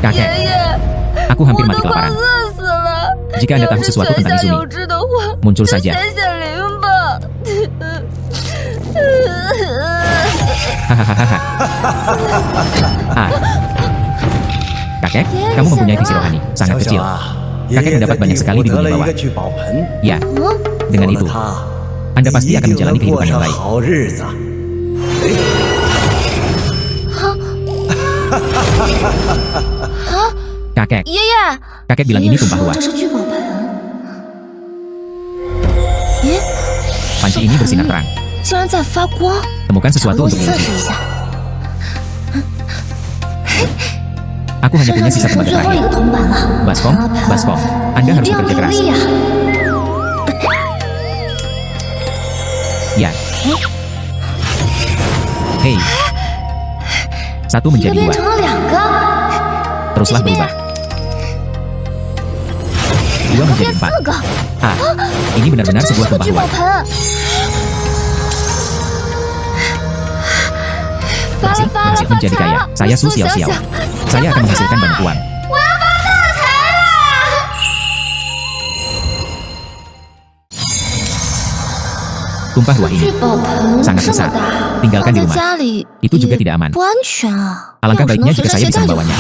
Kakek, aku hampir mati kelaparan. Jika Anda tahu sesuatu tentang Izumi, muncul saja. Hahaha. Kakek, kamu mempunyai visi rohani sangat kecil. Kakek mendapat banyak sekali di dunia bawah. Ya, dengan itu, Anda pasti akan menjalani kehidupan yang baik. Kakek, kakek bilang ini tumpah ruah. Panci ini bersinar terang. Temukan sesuatu untuk ini. Aku hanya punya sisa tembaga terakhir. Baskom, Baskom, Anda harus bekerja keras. Ya. Hei. Satu menjadi dua. Teruslah berubah. Dua menjadi empat. Ini benar-benar sebuah tumpah ruah. Berhasil menjadi kaya. Saya Su Xiao Xiao. Saya akan menghasilkan banyak uang. Tumpah ruah ini sangat besar. Tinggalkan di rumah. Itu juga tidak aman. Alangkah baiknya jika saya bisa membawanya.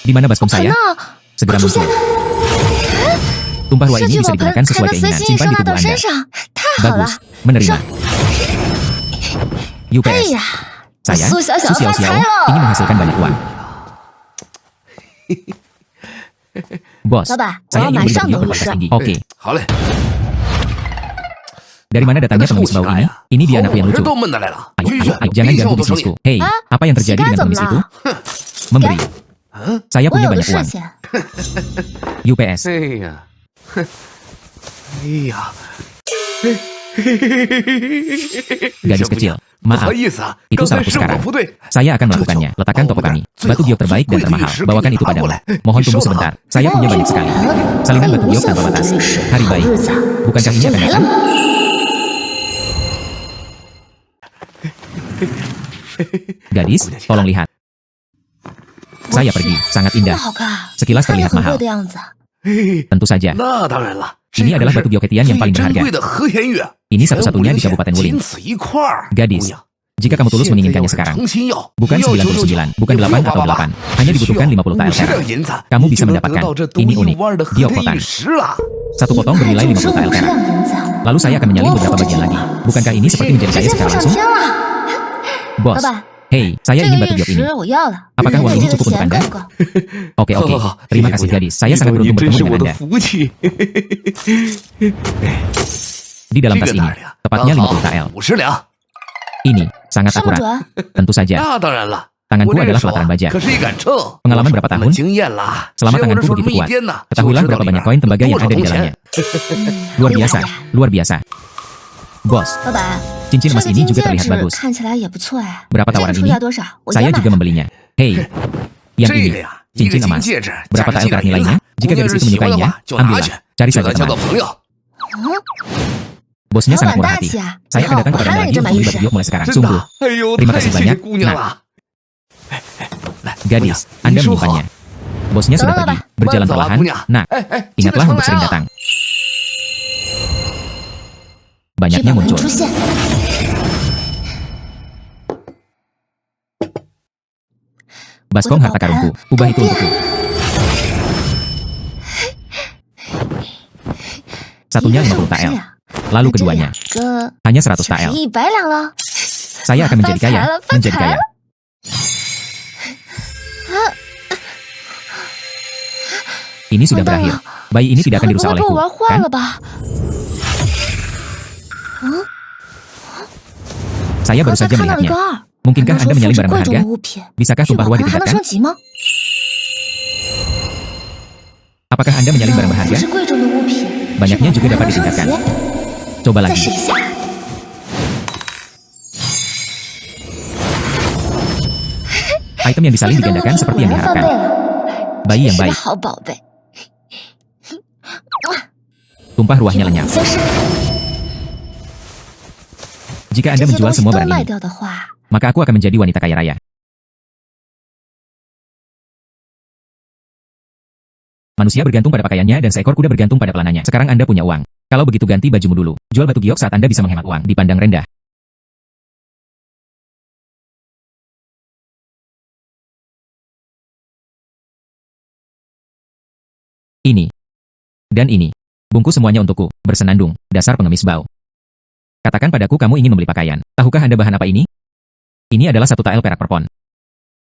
Di mana baskom saya? Segera muncul. Tumpah ruah ini bisa digunakan sesuai keinginan. Simpan di tubuh Anda. Bagus. Menerima. UPS. Saya, Su Xiao Xiao, ingin menghasilkan banyak uang. Bos, saya ingin beli baju berkualitas tinggi. Oke. Dari mana datangnya pengemis bau ini? Ini dia anakku yang lucu. Ayo, jangan ganggu bisnisku. Hei, apa yang terjadi dengan pengemis itu? Memberi. Saya punya banyak uang. UPS. Gadis kecil, maaf, itu salahku sekarang. Saya akan melakukannya. Letakkan toko kami. Batu giok terbaik dan termahal. Bawakan itu padamu. Mohon tunggu sebentar. Saya punya banyak sekali. Salinan batu giok tanpa batas. Hari baik. Bukankah ini akan datang? Gadis, tolong lihat. Saya pergi. Sangat indah. Sekilas terlihat mahal. Tentu saja. Ini adalah batu gioketian yang paling berharga. Ini satu-satunya di Kabupaten Wuling. Gadis, jika kamu tulus menginginkannya sekarang, bukan 99, bukan 8 atau 8, hanya dibutuhkan 50 tael perak. Kamu bisa mendapatkan. Ini unik. Giok potan. Satu potong bernilai 50 tael perak. Lalu saya akan menyalin beberapa bagian lagi. Bukankah ini seperti menjadi kaya secara langsung? Bos, hei, saya ingin batu giok ini. Apakah uang ini cukup untuk Anda? Oke. Terima kasih gadis. Saya sangat beruntung bertemu dengan Anda. Di dalam tas ini, tepatnya 50 tael. Ini sangat akurat. Tentu saja. Tanganku adalah pelataran baja. Pengalaman berapa tahun? Selama tanganku begitu kuat. Ketahuilah berapa banyak koin tembaga yang ada di dalamnya. Luar biasa, luar biasa. Bos, cincin emas ini juga terlihat bagus. Berapa tawaran ini? Saya juga membelinya. Hei, yang ini, cincin emas. Berapa tael perak nilainya? Jika gadis itu menyukainya, ambillah. Cari saja teman. Bosnya sangat murah hati. Saya akan datang kepada Anda lagi untuk membeli batu giok mulai sekarang. Sungguh. Terima kasih banyak. Nah, gadis, Anda menyimpannya. Bosnya sudah pergi. Berjalan perlahan. Nah, ingatlah untuk sering datang. Banyaknya muncul. Baskom harta karunku, ubah itu untukku. Satunya 50 tael. Lalu keduanya hanya 100 tael. Saya akan menjadi kaya, menjadi kaya. Ini sudah berakhir. Bayi ini tidak akan dirusak olehku, kan? Saya baru saja melihatnya. Mungkinkah Anda menyalin barang berharga? Bisakah tumpah ruah ditingkatkan? Apakah Anda menyalin barang berharga? Banyaknya juga dapat ditingkatkan. Coba lagi. Item yang disalin digandakan seperti yang diharapkan. Bayi yang baik. Tumpah ruahnya lenyap. Jika Anda menjual semua barang ini, maka aku akan menjadi wanita kaya raya. Manusia bergantung pada pakaiannya dan seekor kuda bergantung pada pelananya. Sekarang Anda punya uang. Kalau begitu ganti bajumu dulu. Jual batu giok saat Anda bisa menghemat uang. Dipandang rendah. Ini. Dan ini. Bungkus semuanya untukku. Bersenandung. Dasar pengemis bau. Katakan padaku kamu ingin membeli pakaian. Tahukah Anda bahan apa ini? Ini adalah 1 tael perak per pon.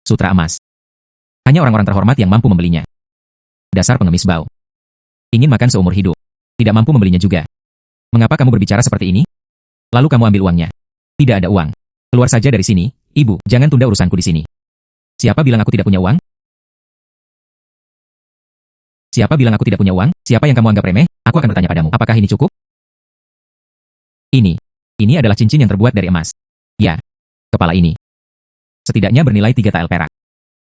Sutra emas. Hanya orang-orang terhormat yang mampu membelinya. Dasar pengemis bau. Ingin makan seumur hidup. Tidak mampu membelinya juga. Mengapa kamu berbicara seperti ini? Lalu kamu ambil uangnya. Tidak ada uang. Keluar saja dari sini, ibu. Jangan tunda urusanku di sini. Siapa bilang aku tidak punya uang? Siapa bilang aku tidak punya uang? Siapa yang kamu anggap remeh? Aku akan bertanya padamu. Apakah ini cukup? Ini. Ini adalah cincin yang terbuat dari emas. Ya. Kepala ini. Setidaknya bernilai 3 tael perak.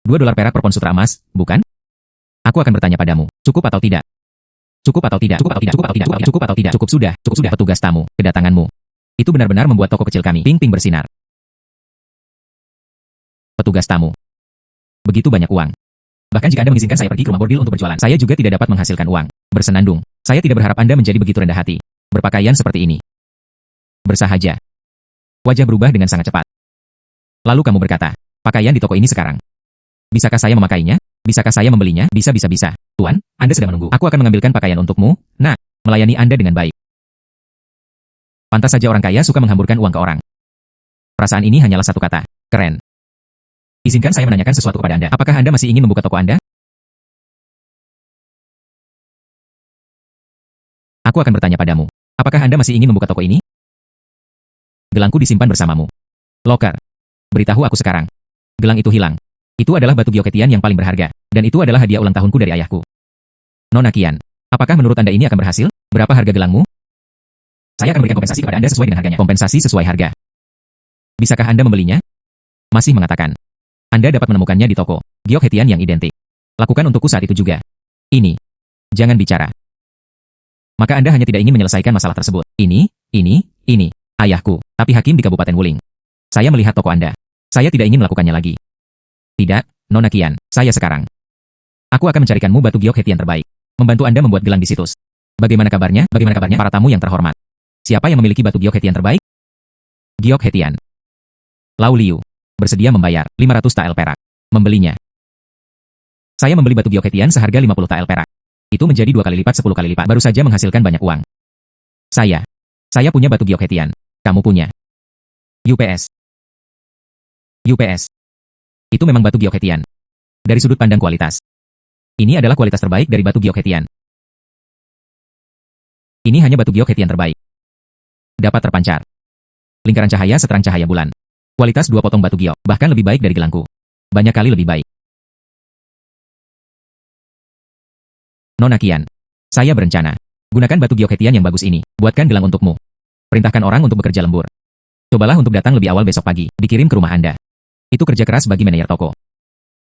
$2 perak per pon sutra emas, bukan? Aku akan bertanya padamu, cukup atau tidak? Cukup atau tidak? Cukup atau tidak? Cukup atau tidak? Cukup atau tidak? Cukup sudah. Petugas tamu, kedatanganmu. Itu benar-benar membuat toko kecil kami ping-ping bersinar. Petugas tamu. Begitu banyak uang. Bahkan jika Anda mengizinkan saya pergi ke rumah bordil untuk berjualan, saya juga tidak dapat menghasilkan uang. Bersenandung. Saya tidak berharap Anda menjadi begitu rendah hati. Berpakaian seperti ini. Bersahaja. Wajah berubah dengan sangat cepat. Lalu kamu berkata, pakaian di toko ini sekarang. Bisakah saya memakainya? Bisakah saya membelinya? Bisa. Tuan, Anda sedang menunggu. Aku akan mengambilkan pakaian untukmu, nak. Melayani Anda dengan baik. Pantas saja orang kaya suka menghamburkan uang ke orang. Perasaan ini hanyalah satu kata. Keren. Izinkan saya menanyakan sesuatu kepada Anda. Apakah Anda masih ingin membuka toko Anda? Aku akan bertanya padamu. Apakah Anda masih ingin membuka toko ini? Gelangku disimpan bersamamu. Loker. Beritahu aku sekarang. Gelang itu hilang. Itu adalah batu gioketian yang paling berharga. Dan itu adalah hadiah ulang tahunku dari ayahku. Nona Kian, apakah menurut Anda ini akan berhasil? Berapa harga gelangmu? Saya akan memberikan kompensasi kepada Anda sesuai dengan harganya. Kompensasi sesuai harga. Bisakah Anda membelinya? Masih mengatakan. Anda dapat menemukannya di toko giok hetian yang identik. Lakukan untukku saat itu juga. Ini. Jangan bicara. Maka Anda hanya tidak ingin menyelesaikan masalah tersebut. Ini. Ayahku, tapi hakim di Kabupaten Wuling. Saya melihat toko Anda. Saya tidak ingin melakukannya lagi. Tidak, Nona Kian, saya sekarang. Aku akan mencarikanmu batu giok hetian terbaik. Membantu Anda membuat gelang di situs. Bagaimana kabarnya? Bagaimana kabarnya para tamu yang terhormat? Siapa yang memiliki batu giok hetian terbaik? Giok hetian. Lau Liu. Bersedia membayar 500 tael perak. Membelinya. Saya membeli batu giok hetian seharga 50 tael perak. Itu menjadi 2 kali lipat 10 kali lipat. Baru saja menghasilkan banyak uang. Saya punya batu giok hetian. Kamu punya. UPS. Itu memang batu giok hetian. Dari sudut pandang kualitas. Ini adalah kualitas terbaik dari batu giok hetian. Ini hanya batu giok hetian terbaik. Dapat terpancar. Lingkaran cahaya seterang cahaya bulan. Kualitas 2 potong batu giok, bahkan lebih baik dari gelangku. Banyak kali lebih baik. Nona Kian, saya berencana. Gunakan batu giok hetian yang bagus ini, buatkan gelang untukmu. Perintahkan orang untuk bekerja lembur. Cobalah untuk datang lebih awal besok pagi, dikirim ke rumah Anda. Itu kerja keras bagi manajer toko.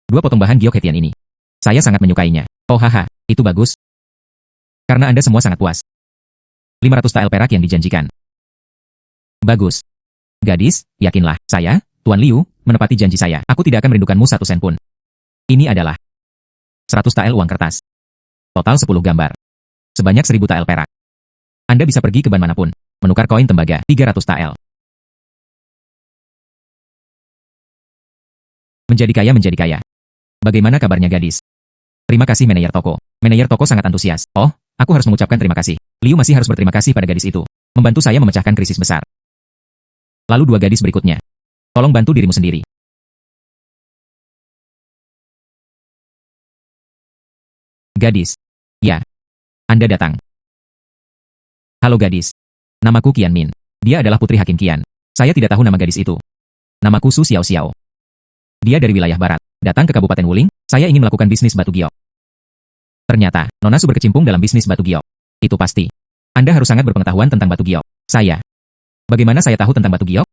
2 potong bahan giok hetian ini. Saya sangat menyukainya. Oh haha, itu bagus. Karena Anda semua sangat puas. 500 tael perak yang dijanjikan. Bagus. Gadis, yakinlah, saya, Tuan Liu, menepati janji saya. Aku tidak akan merindukanmu 1 sen pun. Ini adalah 100 tael uang kertas. Total 10 gambar. Sebanyak 1000 tael perak. Anda bisa pergi ke ban manapun, menukar koin tembaga 300 tael. Menjadi kaya. Bagaimana kabarnya gadis? Terima kasih manajer toko. Manajer toko sangat antusias. Oh, aku harus mengucapkan terima kasih. Liu masih harus berterima kasih pada gadis itu. Membantu saya memecahkan krisis besar. Lalu 2 gadis berikutnya. Tolong bantu dirimu sendiri. Gadis. Ya. Anda datang. Halo gadis. Namaku Kian Min. Dia adalah putri Hakim Kian. Saya tidak tahu nama gadis itu. Namaku Su Xiao Xiao. Dia dari wilayah barat. Datang ke Kabupaten Wuling, saya ingin melakukan bisnis batu giok. Ternyata, Nona Su berkecimpung dalam bisnis batu giok. Itu pasti. Anda harus sangat berpengetahuan tentang batu giok. Saya. Bagaimana saya tahu tentang batu giok?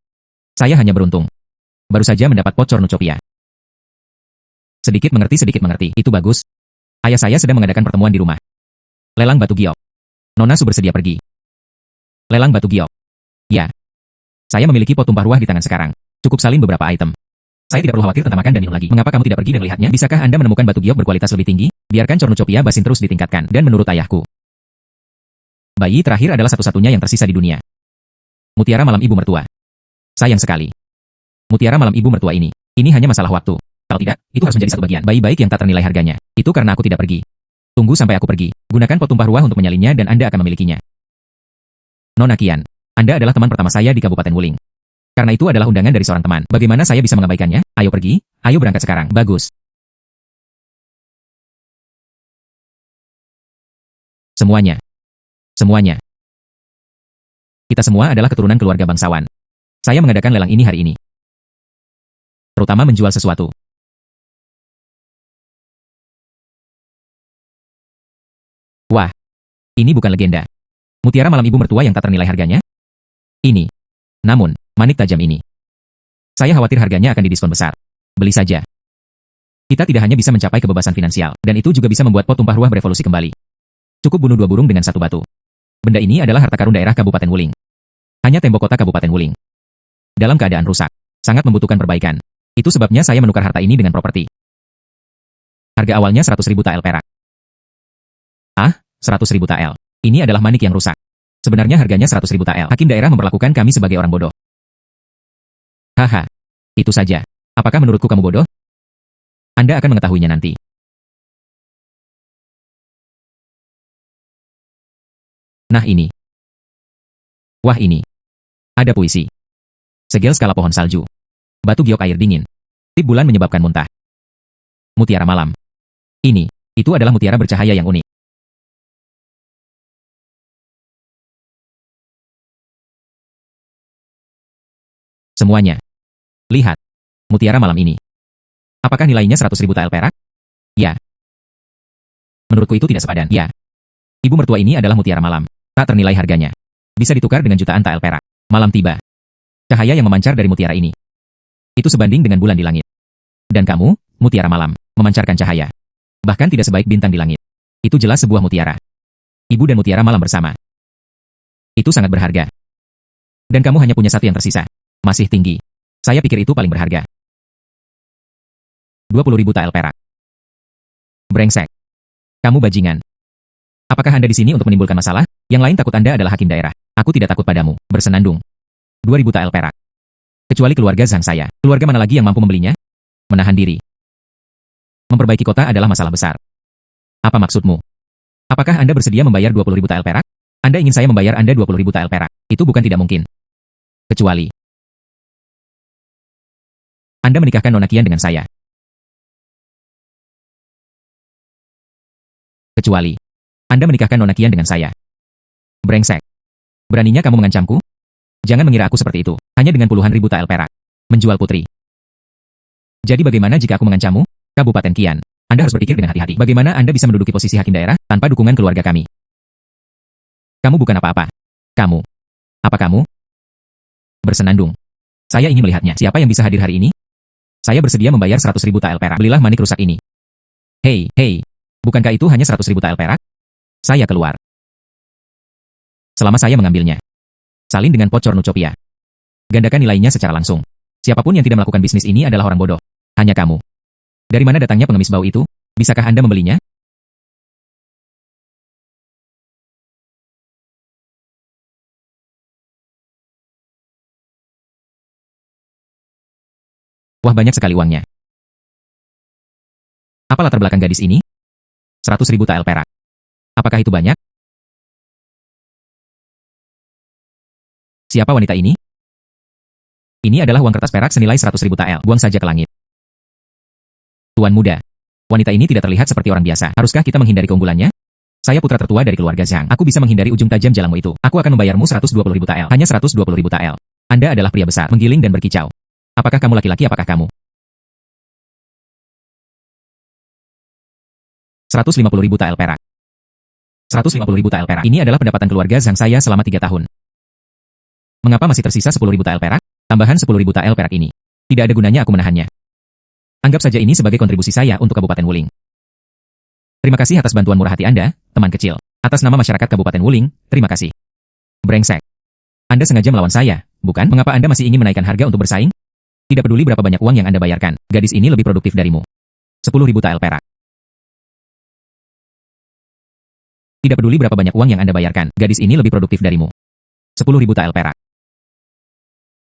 Saya hanya beruntung. Baru saja mendapat pot cornucopia. Sedikit mengerti. Itu bagus. Ayah saya sedang mengadakan pertemuan di rumah. Lelang batu giok. Nona Su bersedia pergi. Lelang batu giok. Ya. Saya memiliki pot tumpah ruah di tangan sekarang. Cukup salin beberapa item. Saya tidak perlu khawatir tentang makan dan minum lagi. Mengapa kamu tidak pergi dan melihatnya? Bisakah Anda menemukan batu giok berkualitas lebih tinggi? Biarkan Cornucopia basin terus ditingkatkan. Dan menurut ayahku, bayi terakhir adalah satu-satunya yang tersisa di dunia. Mutiara malam ibu mertua. Sayang sekali. Mutiara malam ibu mertua ini hanya masalah waktu. Kalau tidak, itu harus menjadi satu bagian. Bayi baik yang tak ternilai harganya. Itu karena aku tidak pergi. Tunggu sampai aku pergi. Gunakan pot tumpah ruah untuk menyalinnya dan Anda akan memilikinya. Nona Qian, Anda adalah teman pertama saya di Kabupaten Wuling. Karena itu adalah undangan dari seorang teman. Bagaimana saya bisa mengabaikannya? Ayo pergi, ayo berangkat sekarang. Bagus. Semuanya. Semuanya. Kita semua adalah keturunan keluarga bangsawan. Saya mengadakan lelang ini hari ini. Terutama menjual sesuatu. Wah, ini bukan legenda. Mutiara malam ibu mertua yang tak ternilai harganya? Ini. Namun, manik tajam ini. Saya khawatir harganya akan didiskon besar. Beli saja. Kita tidak hanya bisa mencapai kebebasan finansial, dan itu juga bisa membuat pot tumpah ruah berevolusi kembali. Cukup bunuh 2 burung dengan 1 batu. Benda ini adalah harta karun daerah Kabupaten Wuling. Hanya tembok kota Kabupaten Wuling. Dalam keadaan rusak, sangat membutuhkan perbaikan. Itu sebabnya saya menukar harta ini dengan properti. Harga awalnya 100.000 tael perak. 100.000 tael. Ini adalah manik yang rusak. Sebenarnya harganya 100.000 tael. Hakim daerah memperlakukan kami sebagai orang bodoh. Haha. Itu saja. Apakah menurutku kamu bodoh? Anda akan mengetahuinya nanti. Nah ini. Wah ini. Ada puisi. Segel skala pohon salju. Batu giok air dingin. Tip bulan menyebabkan muntah. Mutiara malam. Ini. Itu adalah mutiara bercahaya yang unik. Semuanya. Lihat. Mutiara malam ini. Apakah nilainya 100.000 tael perak? Ya. Menurutku itu tidak sepadan. Ya. Ibu mertua ini adalah mutiara malam. Tak ternilai harganya. Bisa ditukar dengan jutaan tael perak. Malam tiba. Cahaya yang memancar dari mutiara ini. Itu sebanding dengan bulan di langit. Dan kamu, mutiara malam, memancarkan cahaya. Bahkan tidak sebaik bintang di langit. Itu jelas sebuah mutiara. Ibu dan mutiara malam bersama. Itu sangat berharga. Dan kamu hanya punya satu yang tersisa. Masih tinggi. Saya pikir itu paling berharga. 20.000 tael perak. Brengsek. Kamu bajingan. Apakah Anda di sini untuk menimbulkan masalah? Yang lain takut Anda adalah hakim daerah. Aku tidak takut padamu. Bersenandung. 2.000 tael perak. Kecuali keluarga Zhang saya. Keluarga mana lagi yang mampu membelinya? Menahan diri. Memperbaiki kota adalah masalah besar. Apa maksudmu? Apakah Anda bersedia membayar 20.000 tael perak? Anda ingin saya membayar Anda 20.000 tael perak. Itu bukan tidak mungkin. Kecuali Anda menikahkan Nona Qian dengan saya. Kecuali Anda menikahkan Nona Qian dengan saya. Brengsek. Beraninya kamu mengancamku? Jangan mengira aku seperti itu. Hanya dengan puluhan ribu tael perak. Menjual putri. Jadi bagaimana jika aku mengancammu? Kabupaten Qian. Anda harus berpikir dengan hati-hati. Bagaimana Anda bisa menduduki posisi hakim daerah tanpa dukungan keluarga kami? Kamu bukan apa-apa. Kamu. Apa kamu? Bersenandung. Saya ingin melihatnya. Siapa yang bisa hadir hari ini? Saya bersedia membayar 100.000 tael perak. Belilah manik rusak ini. Hei. Bukankah itu hanya 100.000 tael perak? Saya keluar. Selama saya mengambilnya. Salin dengan pot Cornucopia. Gandakan nilainya secara langsung. Siapapun yang tidak melakukan bisnis ini adalah orang bodoh. Hanya kamu. Dari mana datangnya pengemis bau itu? Bisakah Anda membelinya? Wah, banyak sekali uangnya. Apa latar belakang gadis ini? 100.000 tael perak. Apakah itu banyak? Siapa wanita ini? Ini adalah uang kertas perak senilai 100.000 tael. Buang saja ke langit. Tuan muda. Wanita ini tidak terlihat seperti orang biasa. Haruskah kita menghindari keunggulannya? Saya putra tertua dari keluarga Zhang. Aku bisa menghindari ujung tajam jalanmu itu. Aku akan membayarmu 120.000 tael. Hanya 120.000 tael. Anda adalah pria besar, menggiling dan berkicau. Apakah kamu laki-laki? Apakah kamu? 150.000 tael perak. 150.000 tael perak. Ini adalah pendapatan keluarga Zhang saya selama 3 tahun. Mengapa masih tersisa 10.000 tael perak? Tambahan 10.000 tael perak ini. Tidak ada gunanya aku menahannya. Anggap saja ini sebagai kontribusi saya untuk Kabupaten Wuling. Terima kasih atas bantuan murah hati Anda, teman kecil. Atas nama masyarakat Kabupaten Wuling, terima kasih. Brengsek. Anda sengaja melawan saya, bukan? Mengapa Anda masih ingin menaikkan harga untuk bersaing? Tidak peduli berapa banyak uang yang Anda bayarkan, gadis ini lebih produktif darimu. 10.000 tael perak. Tidak peduli berapa banyak uang yang Anda bayarkan, gadis ini lebih produktif darimu. 10.000 tael perak.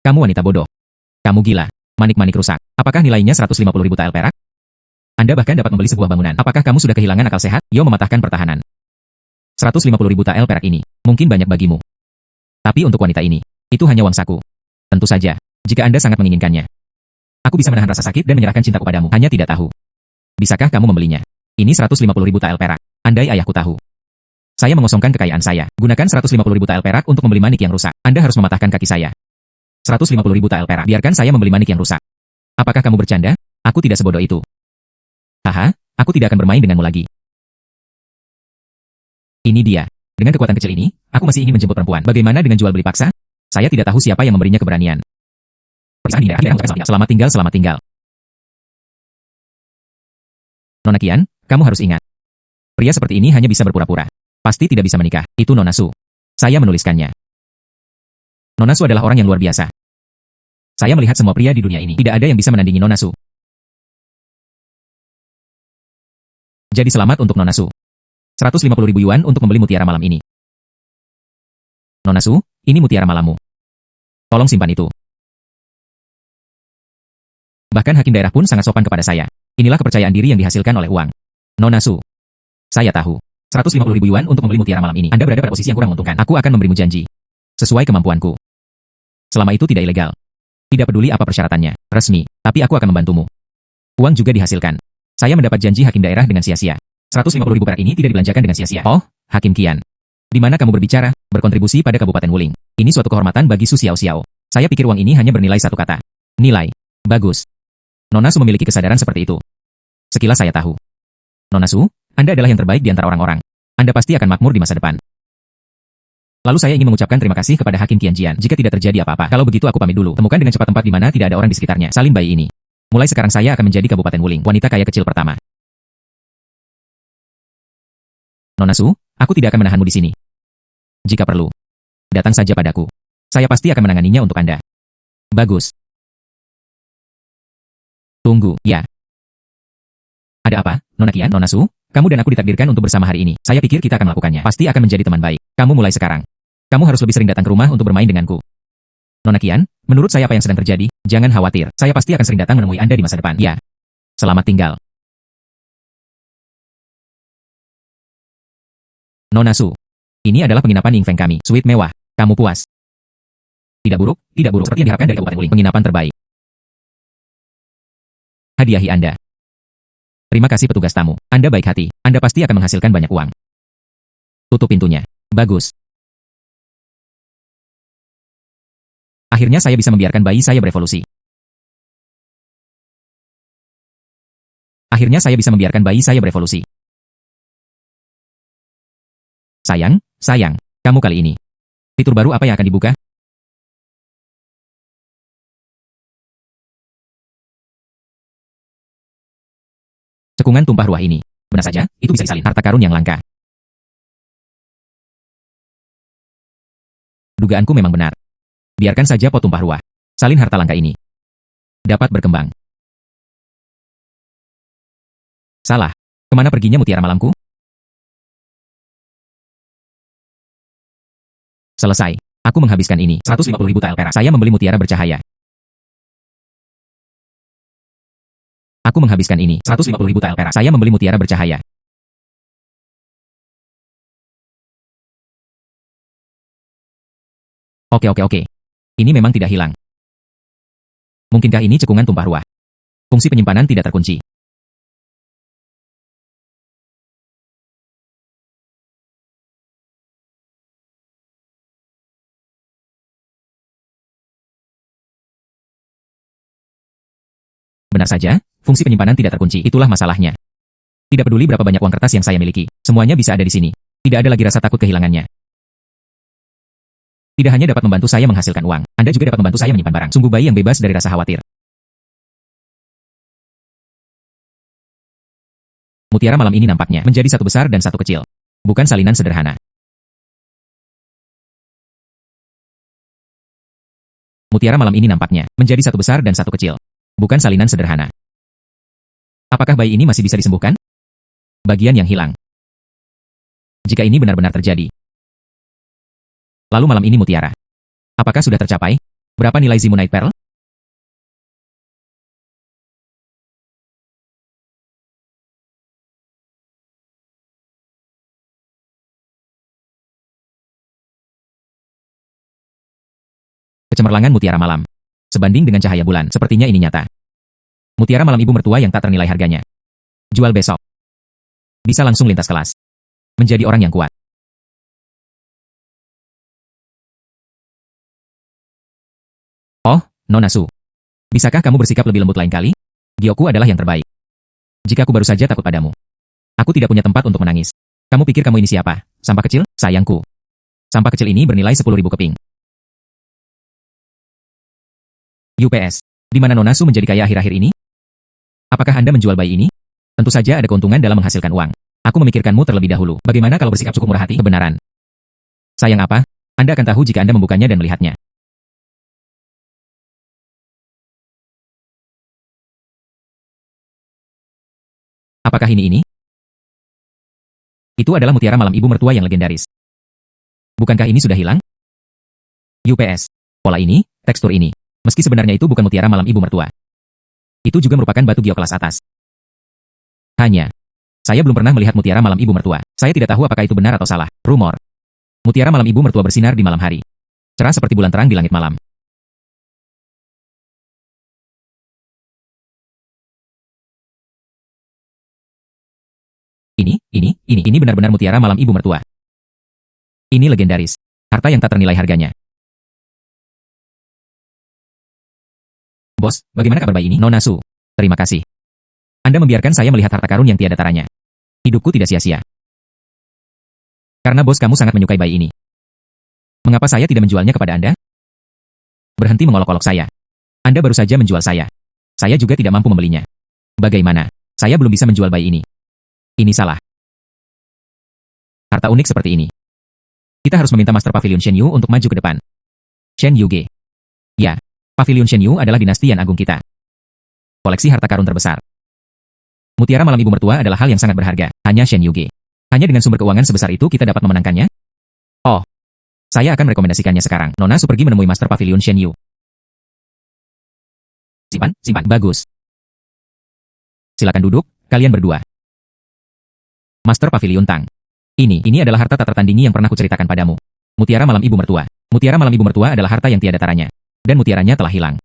Kamu wanita bodoh. Kamu gila. Manik-manik rusak. Apakah nilainya 150.000 tael perak? Anda bahkan dapat membeli sebuah bangunan. Apakah kamu sudah kehilangan akal sehat? Yo mematahkan pertahanan. 150.000 tael perak ini, mungkin banyak bagimu. Tapi untuk wanita ini, itu hanya uang saku. Tentu saja, jika Anda sangat menginginkannya. Aku bisa menahan rasa sakit dan menyerahkan cintaku padamu, hanya tidak tahu. Bisakah kamu membelinya? Ini 150.000 tael perak. Andai ayahku tahu. Saya mengosongkan kekayaan saya. Gunakan 150.000 tael perak untuk membeli manik yang rusak. Anda harus mematahkan kaki saya. 150.000 tael perak. Biarkan saya membeli manik yang rusak. Apakah kamu bercanda? Aku tidak sebodoh itu. Haha, aku tidak akan bermain denganmu lagi. Ini dia. Dengan kekuatan kecil ini, aku masih ingin menjemput perempuan. Bagaimana dengan jual beli paksa? Saya tidak tahu siapa yang memberinya keberanian. Selamat tinggal, selamat tinggal. Nona Qian, kamu harus ingat. Pria seperti ini hanya bisa berpura-pura. Pasti tidak bisa menikah. Itu Nona Su. Saya menuliskannya. Nona Su adalah orang yang luar biasa. Saya melihat semua pria di dunia ini. Tidak ada yang bisa menandingi Nona Su. Jadi selamat untuk Nona Su. 150.000 yuan untuk membeli mutiara malam ini. Nona Su, ini mutiara malammu. Tolong simpan itu. Bahkan hakim daerah pun sangat sopan kepada saya. Inilah kepercayaan diri yang dihasilkan oleh uang. Nona Su. Saya tahu. 150.000 yuan untuk membeli mutiara malam ini. Anda berada pada posisi yang kurang menguntungkan. Aku akan memberimu janji. Sesuai kemampuanku. Selama itu tidak ilegal. Tidak peduli apa persyaratannya. Resmi. Tapi aku akan membantumu. Uang juga dihasilkan. Saya mendapat janji hakim daerah dengan sia-sia. 150.000 perak ini tidak dibelanjakan dengan sia-sia. Oh, Hakim Qian. Di mana kamu berbicara, berkontribusi pada Kabupaten Wuling. Ini suatu kehormatan bagi Su Xiao Xiao. Saya pikir uang ini hanya bernilai satu kata. Nilai. Bagus. Nona Su memiliki kesadaran seperti itu. Sekilas saya tahu. Nona Su, Anda adalah yang terbaik di antara orang-orang. Anda pasti akan makmur di masa depan. Lalu saya ingin mengucapkan terima kasih kepada Hakim Qian Jian. Jika tidak terjadi apa-apa, kalau begitu aku pamit dulu. Temukan dengan cepat tempat di mana tidak ada orang di sekitarnya. Salin bayi ini. Mulai sekarang saya akan menjadi Kabupaten Wuling, wanita kaya kecil pertama. Nona Su, aku tidak akan menahanmu di sini. Jika perlu, datang saja padaku. Saya pasti akan menanganinya untuk Anda. Bagus. Tunggu, ya. Ada apa, Nona Qian, Nona Su? Kamu dan aku ditakdirkan untuk bersama hari ini. Saya pikir kita akan melakukannya. Pasti akan menjadi teman baik. Kamu mulai sekarang. Kamu harus lebih sering datang ke rumah untuk bermain denganku. Nona Qian, menurut saya apa yang sedang terjadi? Jangan khawatir. Saya pasti akan sering datang menemui Anda di masa depan. Ya. Selamat tinggal. Nona Su. Ini adalah penginapan Ying Feng kami. Suite mewah. Kamu puas? Tidak buruk, tidak buruk. Seperti yang diharapkan dari Kabupaten Wuling. Penginapan terbaik. Hadiahi Anda. Terima kasih petugas tamu. Anda baik hati. Anda pasti akan menghasilkan banyak uang. Tutup pintunya. Bagus. Akhirnya saya bisa membiarkan bayi saya berevolusi. Akhirnya saya bisa membiarkan bayi saya berevolusi. Sayang, kamu kali ini. Fitur baru apa yang akan dibuka? Cekungan tumpah ruah ini. Benar saja, itu bisa disalin. Harta karun yang langka. Dugaanku memang benar. Biarkan saja pot tumpah ruah. Salin harta langka ini. Dapat berkembang. Salah. Kemana perginya mutiara malamku? Selesai. Aku menghabiskan ini. 150.000 tael perak. Saya membeli mutiara bercahaya. Aku menghabiskan ini. 150.000 tael perak. Saya membeli mutiara bercahaya. Oke. Ini memang tidak hilang. Mungkinkah ini cekungan tumpah ruah? Fungsi penyimpanan tidak terkunci. Benar saja, fungsi penyimpanan tidak terkunci. Itulah masalahnya. Tidak peduli berapa banyak uang kertas yang saya miliki. Semuanya bisa ada di sini. Tidak ada lagi rasa takut kehilangannya. Tidak hanya dapat membantu saya menghasilkan uang, Anda juga dapat membantu saya menyimpan barang. Sungguh bayi yang bebas dari rasa khawatir. Mutiara malam ini nampaknya menjadi satu besar dan satu kecil. Bukan salinan sederhana. Mutiara malam ini nampaknya menjadi satu besar dan satu kecil. Bukan salinan sederhana. Apakah bayi ini masih bisa disembuhkan? Bagian yang hilang. Jika ini benar-benar terjadi. Lalu malam ini mutiara. Apakah sudah tercapai? Berapa nilai Zimonite Pearl? Kecemerlangan mutiara malam. Sebanding dengan cahaya bulan, sepertinya ini nyata. Mutiara malam ibu mertua yang tak ternilai harganya. Jual besok. Bisa langsung lintas kelas. Menjadi orang yang kuat. Oh, Nona Su. Bisakah kamu bersikap lebih lembut lain kali? Gyoku adalah yang terbaik. Jika aku baru saja takut padamu. Aku tidak punya tempat untuk menangis. Kamu pikir kamu ini siapa? Sampah kecil? Sayangku. Sampah kecil ini bernilai 10.000 keping. UPS. Di mana Nona Su menjadi kaya akhir-akhir ini? Apakah Anda menjual bayi ini? Tentu saja ada keuntungan dalam menghasilkan uang. Aku memikirkanmu terlebih dahulu. Bagaimana kalau bersikap cukup murah hati? Kebenaran. Sayang apa? Anda akan tahu jika Anda membukanya dan melihatnya. Apakah ini? Itu adalah mutiara malam ibu mertua yang legendaris. Bukankah ini sudah hilang? UPS. Pola ini, tekstur ini. Meski sebenarnya itu bukan mutiara malam ibu mertua. Itu juga merupakan batu gio kelas atas. Hanya, saya belum pernah melihat mutiara malam ibu mertua. Saya tidak tahu apakah itu benar atau salah. Rumor. Mutiara malam ibu mertua bersinar di malam hari. Cerah seperti bulan terang di langit malam. Ini benar-benar mutiara malam ibu mertua. Ini legendaris. Harta yang tak ternilai harganya. Bos, bagaimana kabar bayi ini? Nona Su. Terima kasih. Anda membiarkan saya melihat harta karun yang tiada taranya. Hidupku tidak sia-sia. Karena bos kamu sangat menyukai bayi ini. Mengapa saya tidak menjualnya kepada Anda? Berhenti mengolok-olok saya. Anda baru saja menjual saya. Saya juga tidak mampu membelinya. Bagaimana? Saya belum bisa menjual bayi ini. Ini salah. Harta unik seperti ini. Kita harus meminta Master Pavilion Shen Yu untuk maju ke depan. Shen Yu Ge. Ya. Pavilion Shen Yu adalah dinasti yang agung kita. Koleksi harta karun terbesar. Mutiara malam ibu mertua adalah hal yang sangat berharga. Hanya Shen Yu Ge. Hanya dengan sumber keuangan sebesar itu kita dapat memenangkannya? Oh. Saya akan merekomendasikannya sekarang. Nona Su pergi menemui Master Pavilion Shen Yu. Simpan. Bagus. Silakan duduk, kalian berdua. Master Pavilion Tang. Ini adalah harta tak tertandingi yang pernah kuceritakan padamu. Mutiara malam ibu mertua. Mutiara malam ibu mertua adalah harta yang tiada taranya. Dan mutiaranya telah hilang.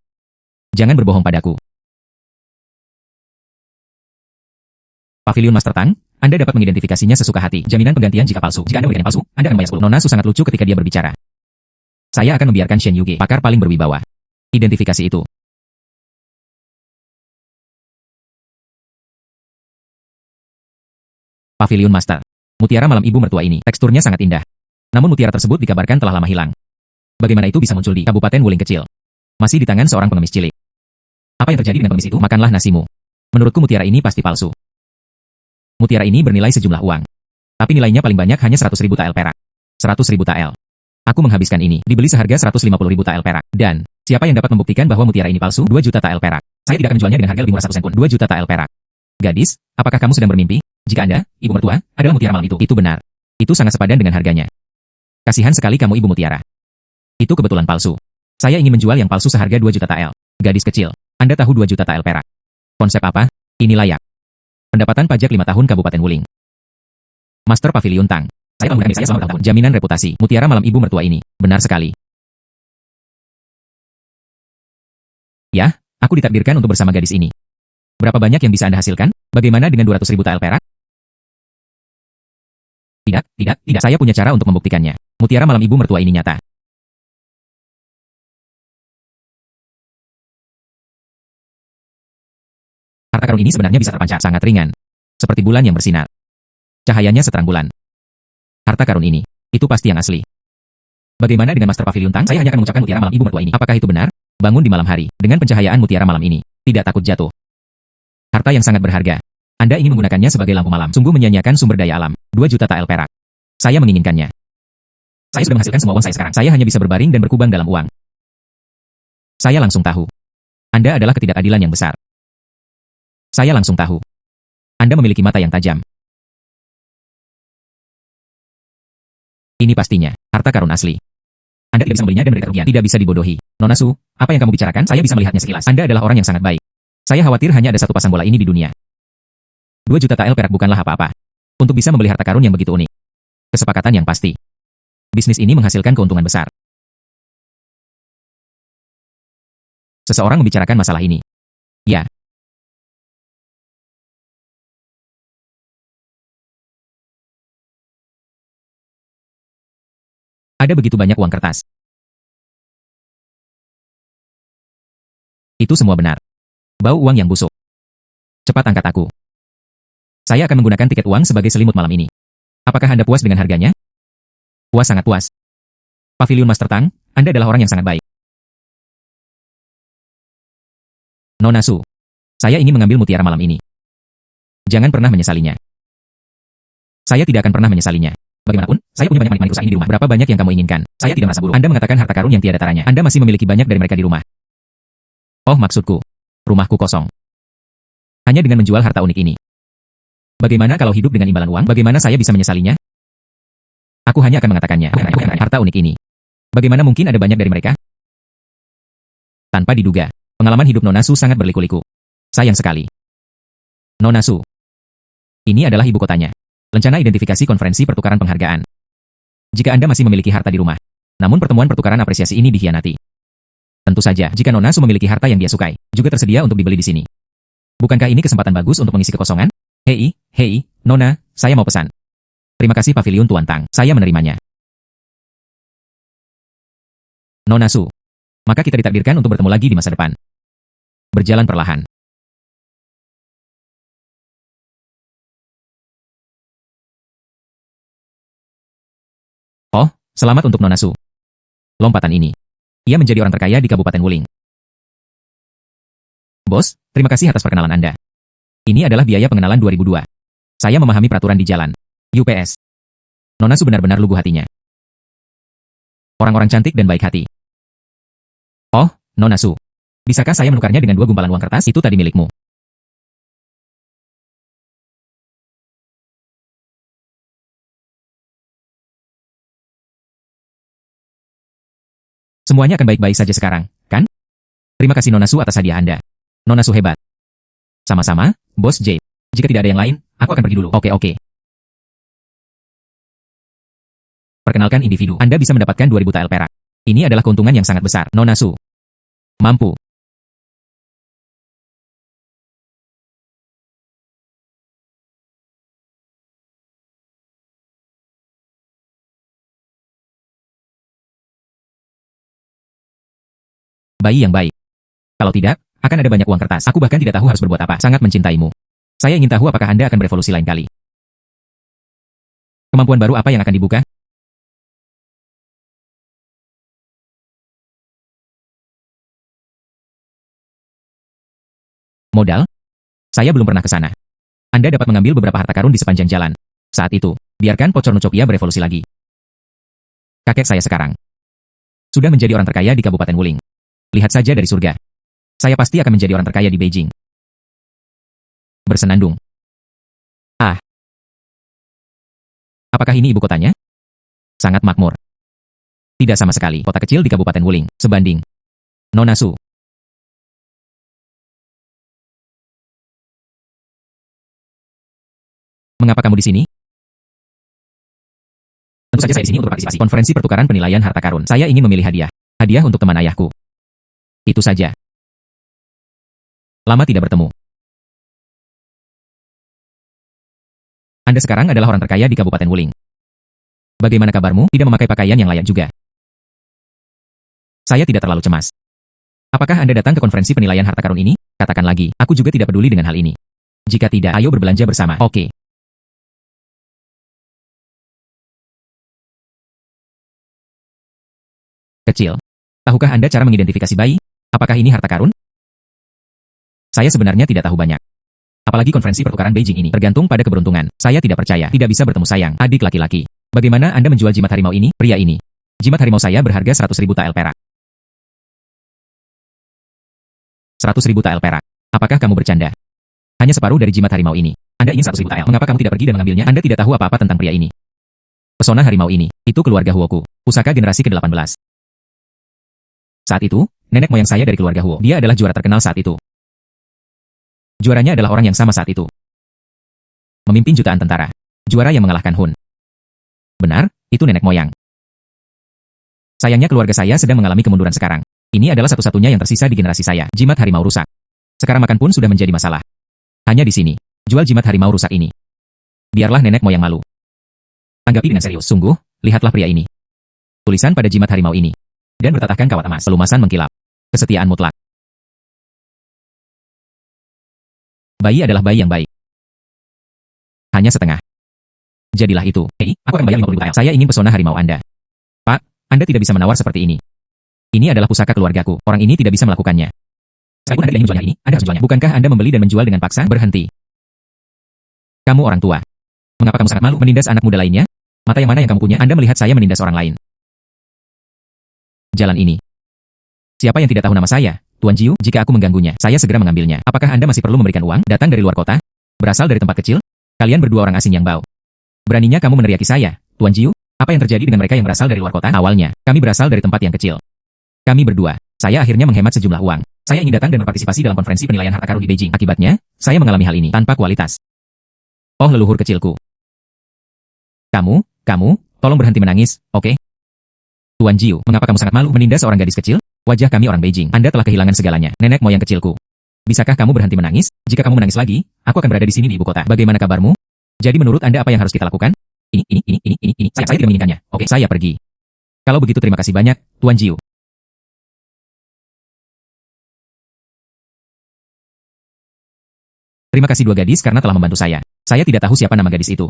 Jangan berbohong padaku. Pavilion Master Tang, Anda dapat mengidentifikasinya sesuka hati. Jaminan penggantian jika palsu. Jika Anda memberikan palsu, Anda akan membayar 10. Nona Su sangat lucu ketika dia berbicara. Saya akan membiarkan Shen Yu Ge, pakar paling berwibawa. Identifikasi itu. Pavilion Master. Mutiara malam ibu mertua ini, teksturnya sangat indah. Namun mutiara tersebut dikabarkan telah lama hilang. Bagaimana itu bisa muncul di Kabupaten Wuling kecil? Masih di tangan seorang pengemis cilik. Apa yang terjadi dengan pengemis itu? Makanlah nasimu. Menurutku mutiara ini pasti palsu. Mutiara ini bernilai sejumlah uang. Tapi nilainya paling banyak hanya 100.000 tael perak. 100.000 tael. Aku menghabiskan ini, dibeli seharga 150.000 tael perak. Dan, siapa yang dapat membuktikan bahwa mutiara ini palsu? 2 juta tael perak. Saya tidak akan menjualnya dengan harga lebih murah 1 sen pun. 2 juta tael perak. Gadis, apakah kamu sedang bermimpi? Jika Anda, ibu mertua, adalah mutiara malam itu benar. Itu sangat sepadan dengan harganya. Kasihan sekali kamu ibu mutiara. Itu kebetulan palsu. Saya ingin menjual yang palsu seharga 2 juta tael. Gadis kecil, Anda tahu 2 juta tael perak. Konsep apa? Ini layak. Pendapatan pajak 5 tahun Kabupaten Wuling. Master Pavilion Tang. Saya telah menggunakan saya selama bertahun. Jaminan reputasi. Mutiara malam ibu mertua ini. Benar sekali. Ya, aku ditakdirkan untuk bersama gadis ini. Berapa banyak yang bisa Anda hasilkan? Bagaimana dengan 200.000 tael perak? Tidak. Saya punya cara untuk membuktikannya. Mutiara malam ibu mertua ini nyata. Harta karun ini sebenarnya bisa terpancar sangat ringan. Seperti bulan yang bersinar. Cahayanya seterang bulan. Harta karun ini, itu pasti yang asli. Bagaimana dengan Master Pavilion Tang? Saya hanya akan mengucapkan mutiara malam ibu mertua ini. Apakah itu benar? Bangun di malam hari, dengan pencahayaan mutiara malam ini. Tidak takut jatuh. Harta yang sangat berharga. Anda ingin menggunakannya sebagai lampu malam. Sungguh menyia-nyiakan sumber daya alam. 2 juta tael perak. Saya menginginkannya. Saya sudah menghasilkan semua uang saya sekarang. Saya hanya bisa berbaring dan berkubang dalam uang. Saya langsung tahu. Anda adalah ketidakadilan yang besar. Saya langsung tahu. Anda memiliki mata yang tajam. Ini pastinya harta karun asli. Anda tidak bisa membelinya dan menderita kerugian. Tidak bisa dibodohi. Nona Su, apa yang kamu bicarakan? Saya bisa melihatnya sekilas. Anda adalah orang yang sangat baik. Saya khawatir hanya ada satu pasang bola ini di dunia. 2 juta TL perak bukanlah apa-apa. Untuk bisa membeli harta karun yang begitu unik. Kesepakatan yang pasti. Bisnis ini menghasilkan keuntungan besar. Seseorang membicarakan masalah ini. Ya. Ada begitu banyak uang kertas. Itu semua benar. Bau uang yang busuk. Cepat angkat aku. Saya akan menggunakan tiket uang sebagai selimut malam ini. Apakah Anda puas dengan harganya? Puas, sangat puas. Pavilion Master Tang, Anda adalah orang yang sangat baik. Nona Su, saya ingin mengambil mutiara malam ini. Jangan pernah menyesalinya. Saya tidak akan pernah menyesalinya. Bagaimanapun, saya punya banyak manik-manik usaha ini di rumah. Berapa banyak yang kamu inginkan? Saya tidak merasa buruk. Anda mengatakan harta karun yang tiada taranya. Anda masih memiliki banyak dari mereka di rumah. Oh, maksudku, rumahku kosong. Hanya dengan menjual harta unik ini. Bagaimana kalau hidup dengan imbalan uang? Bagaimana saya bisa menyesalinya? Aku hanya akan mengatakannya. Harta unik ini. Bagaimana mungkin ada banyak dari mereka? Tanpa diduga, pengalaman hidup Nona Su sangat berliku-liku. Sayang sekali. Nona Su. Ini adalah ibu kotanya. Rencana identifikasi konferensi pertukaran penghargaan. Jika Anda masih memiliki harta di rumah, namun pertemuan pertukaran apresiasi ini dikhianati. Tentu saja, jika Nona Su memiliki harta yang dia sukai, juga tersedia untuk dibeli di sini. Bukankah ini kesempatan bagus untuk mengisi kekosongan? Hei, Nona, saya mau pesan. Terima kasih Pavilion Tuan Tang, saya menerimanya. Nona Su, maka kita ditakdirkan untuk bertemu lagi di masa depan. Berjalan perlahan. Oh, selamat untuk Nona Su. Lompatan ini. Ia menjadi orang terkaya di Kabupaten Wuling. Bos, terima kasih atas perkenalan Anda. Ini adalah biaya pengenalan 2002. Saya memahami peraturan di jalan. UPS. Nona Su benar-benar lugu hatinya. Orang-orang cantik dan baik hati. Oh, Nona Su. Bisakah saya menukarnya dengan 2 gumpalan uang kertas? Itu tadi milikmu. Semuanya akan baik-baik saja sekarang, kan? Terima kasih Nona Su atas hadiah Anda. Nona Su hebat. Sama-sama, Bos J. Jika tidak ada yang lain, aku akan pergi dulu. Oke. Perkenalkan individu. Anda bisa mendapatkan 2000 TL perak. Ini adalah keuntungan yang sangat besar. Nona Su. Mampu. Bayi yang baik. Kalau tidak, akan ada banyak uang kertas. Aku bahkan tidak tahu harus berbuat apa. Sangat mencintaimu. Saya ingin tahu apakah Anda akan berevolusi lain kali. Kemampuan baru apa yang akan dibuka? Modal? Saya belum pernah ke sana. Anda dapat mengambil beberapa harta karun di sepanjang jalan. Saat itu, biarkan Pocornucopia berevolusi lagi. Kakek saya sekarang sudah menjadi orang terkaya di Kabupaten Wuling. Lihat saja dari surga. Saya pasti akan menjadi orang terkaya di Beijing. Bersenandung. Ah. Apakah ini ibu kotanya? Sangat makmur. Tidak sama sekali. Kota kecil di Kabupaten Wuling. Sebanding. Nona Su. Mengapa kamu di sini? Tentu saja saya di sini untuk berpartisipasi. Konferensi pertukaran penilaian harta karun. Saya ingin memilih hadiah. Hadiah untuk teman ayahku. Itu saja. Lama tidak bertemu. Anda sekarang adalah orang terkaya di Kabupaten Wuling. Bagaimana kabarmu? Tidak memakai pakaian yang layak juga. Saya tidak terlalu cemas. Apakah Anda datang ke konferensi penilaian harta karun ini? Katakan lagi, aku juga tidak peduli dengan hal ini. Jika tidak, ayo berbelanja bersama. Oke. Kecil. Tahukah Anda cara mengidentifikasi bayi? Apakah ini harta karun? Saya sebenarnya tidak tahu banyak. Apalagi konferensi pertukaran Beijing ini tergantung pada keberuntungan. Saya tidak percaya. Tidak bisa bertemu sayang. Adik laki-laki. Bagaimana Anda menjual jimat harimau ini? Pria ini. Jimat harimau saya berharga 100.000 TL perak. 100.000 tael perak. Apakah kamu bercanda? Hanya separuh dari jimat harimau ini. Anda ingin 100.000 tael. Mengapa kamu tidak pergi dan mengambilnya? Anda tidak tahu apa-apa tentang pria ini. Pesona harimau ini, itu keluarga Huoku. Pusaka generasi ke-18. Saat itu, nenek moyang saya dari keluarga Huo. Dia adalah juara terkenal saat itu. Juaranya adalah orang yang sama saat itu. Memimpin jutaan tentara. Juara yang mengalahkan Hun. Benar, itu nenek moyang. Sayangnya keluarga saya sedang mengalami kemunduran sekarang. Ini adalah satu-satunya yang tersisa di generasi saya. Jimat harimau rusak. Sekarang makan pun sudah menjadi masalah. Hanya di sini. Jual jimat harimau rusak ini. Biarlah nenek moyang malu. Tanggapi dengan serius. Sungguh, lihatlah pria ini. Tulisan pada jimat harimau ini. Dan bertatahkan kawat emas. Pelumasan mengkilap. Kesetiaan mutlak. Bayi adalah bayi yang baik. Hanya setengah. Jadilah itu. Hei, aku akan bayar 50.000 tael. Saya ingin pesona harimau Anda. Pak, Anda tidak bisa menawar seperti ini. Ini adalah pusaka keluargaku. Orang ini tidak bisa melakukannya. Sekalipun Anda ingin menjualnya ini, Anda harus menjualnya. Bukankah Anda membeli dan menjual dengan paksa? Berhenti. Kamu orang tua. Mengapa kamu sangat malu menindas anak muda lainnya? Mata yang mana yang kamu punya? Anda melihat saya menindas orang lain. Jalan ini. Siapa yang tidak tahu nama saya? Tuan Jiu, jika aku mengganggunya, saya segera mengambilnya. Apakah Anda masih perlu memberikan uang? Datang dari luar kota? Berasal dari tempat kecil? Kalian berdua orang asing yang bau. Beraninya kamu meneriaki saya, Tuan Jiu? Apa yang terjadi dengan mereka yang berasal dari luar kota? Awalnya, kami berasal dari tempat yang kecil. Kami berdua. Saya akhirnya menghemat sejumlah uang. Saya ingin datang dan berpartisipasi dalam konferensi penilaian harta karun di Beijing. Akibatnya, saya mengalami hal ini tanpa kualitas. Oh leluhur kecilku. Kamu, tolong berhenti menangis, oke? Tuan Jiu, mengapa kamu sangat malu menindas seorang gadis kecil? Wajah kami orang Beijing. Anda telah kehilangan segalanya, nenek moyang kecilku. Bisakah kamu berhenti menangis? Jika kamu menangis lagi, aku akan berada di sini di ibu kota. Bagaimana kabarmu? Jadi menurut Anda apa yang harus kita lakukan? Ini. Saya tidak menginginkannya. Oke, saya pergi. Kalau begitu terima kasih banyak, Tuan Jiu. Terima kasih dua gadis karena telah membantu saya. Saya tidak tahu siapa nama gadis itu.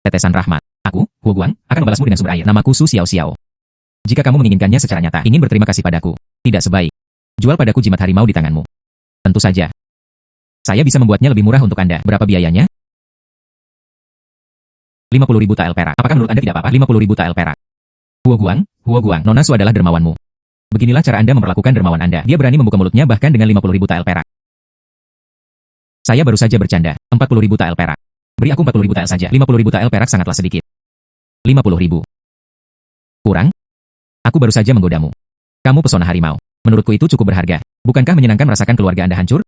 Tetesan rahmat. Aku, Huo Guang, akan membalasmu dengan sumber air. Namaku Su Xiao Xiao. Jika kamu menginginkannya secara nyata, ingin berterima kasih padaku. Tidak sebaik. Jual padaku jimat harimau di tanganmu. Tentu saja. Saya bisa membuatnya lebih murah untuk Anda. Berapa biayanya? 50.000 tael perak. Apakah menurut Anda tidak apa-apa? 50.000 tael perak. Huo Guang, Nona Su adalah dermawanmu. Beginilah cara Anda memperlakukan dermawan Anda. Dia berani membuka mulutnya bahkan dengan 50.000 tael perak. Saya baru saja bercanda. 40.000 tael perak. Beri aku 40.000 tael saja. 50.000 tael perak sangatlah sedikit. 50.000. Kurang? Aku baru saja menggodamu. Kamu pesona harimau. Menurutku itu cukup berharga. Bukankah menyenangkan merasakan keluarga Anda hancur?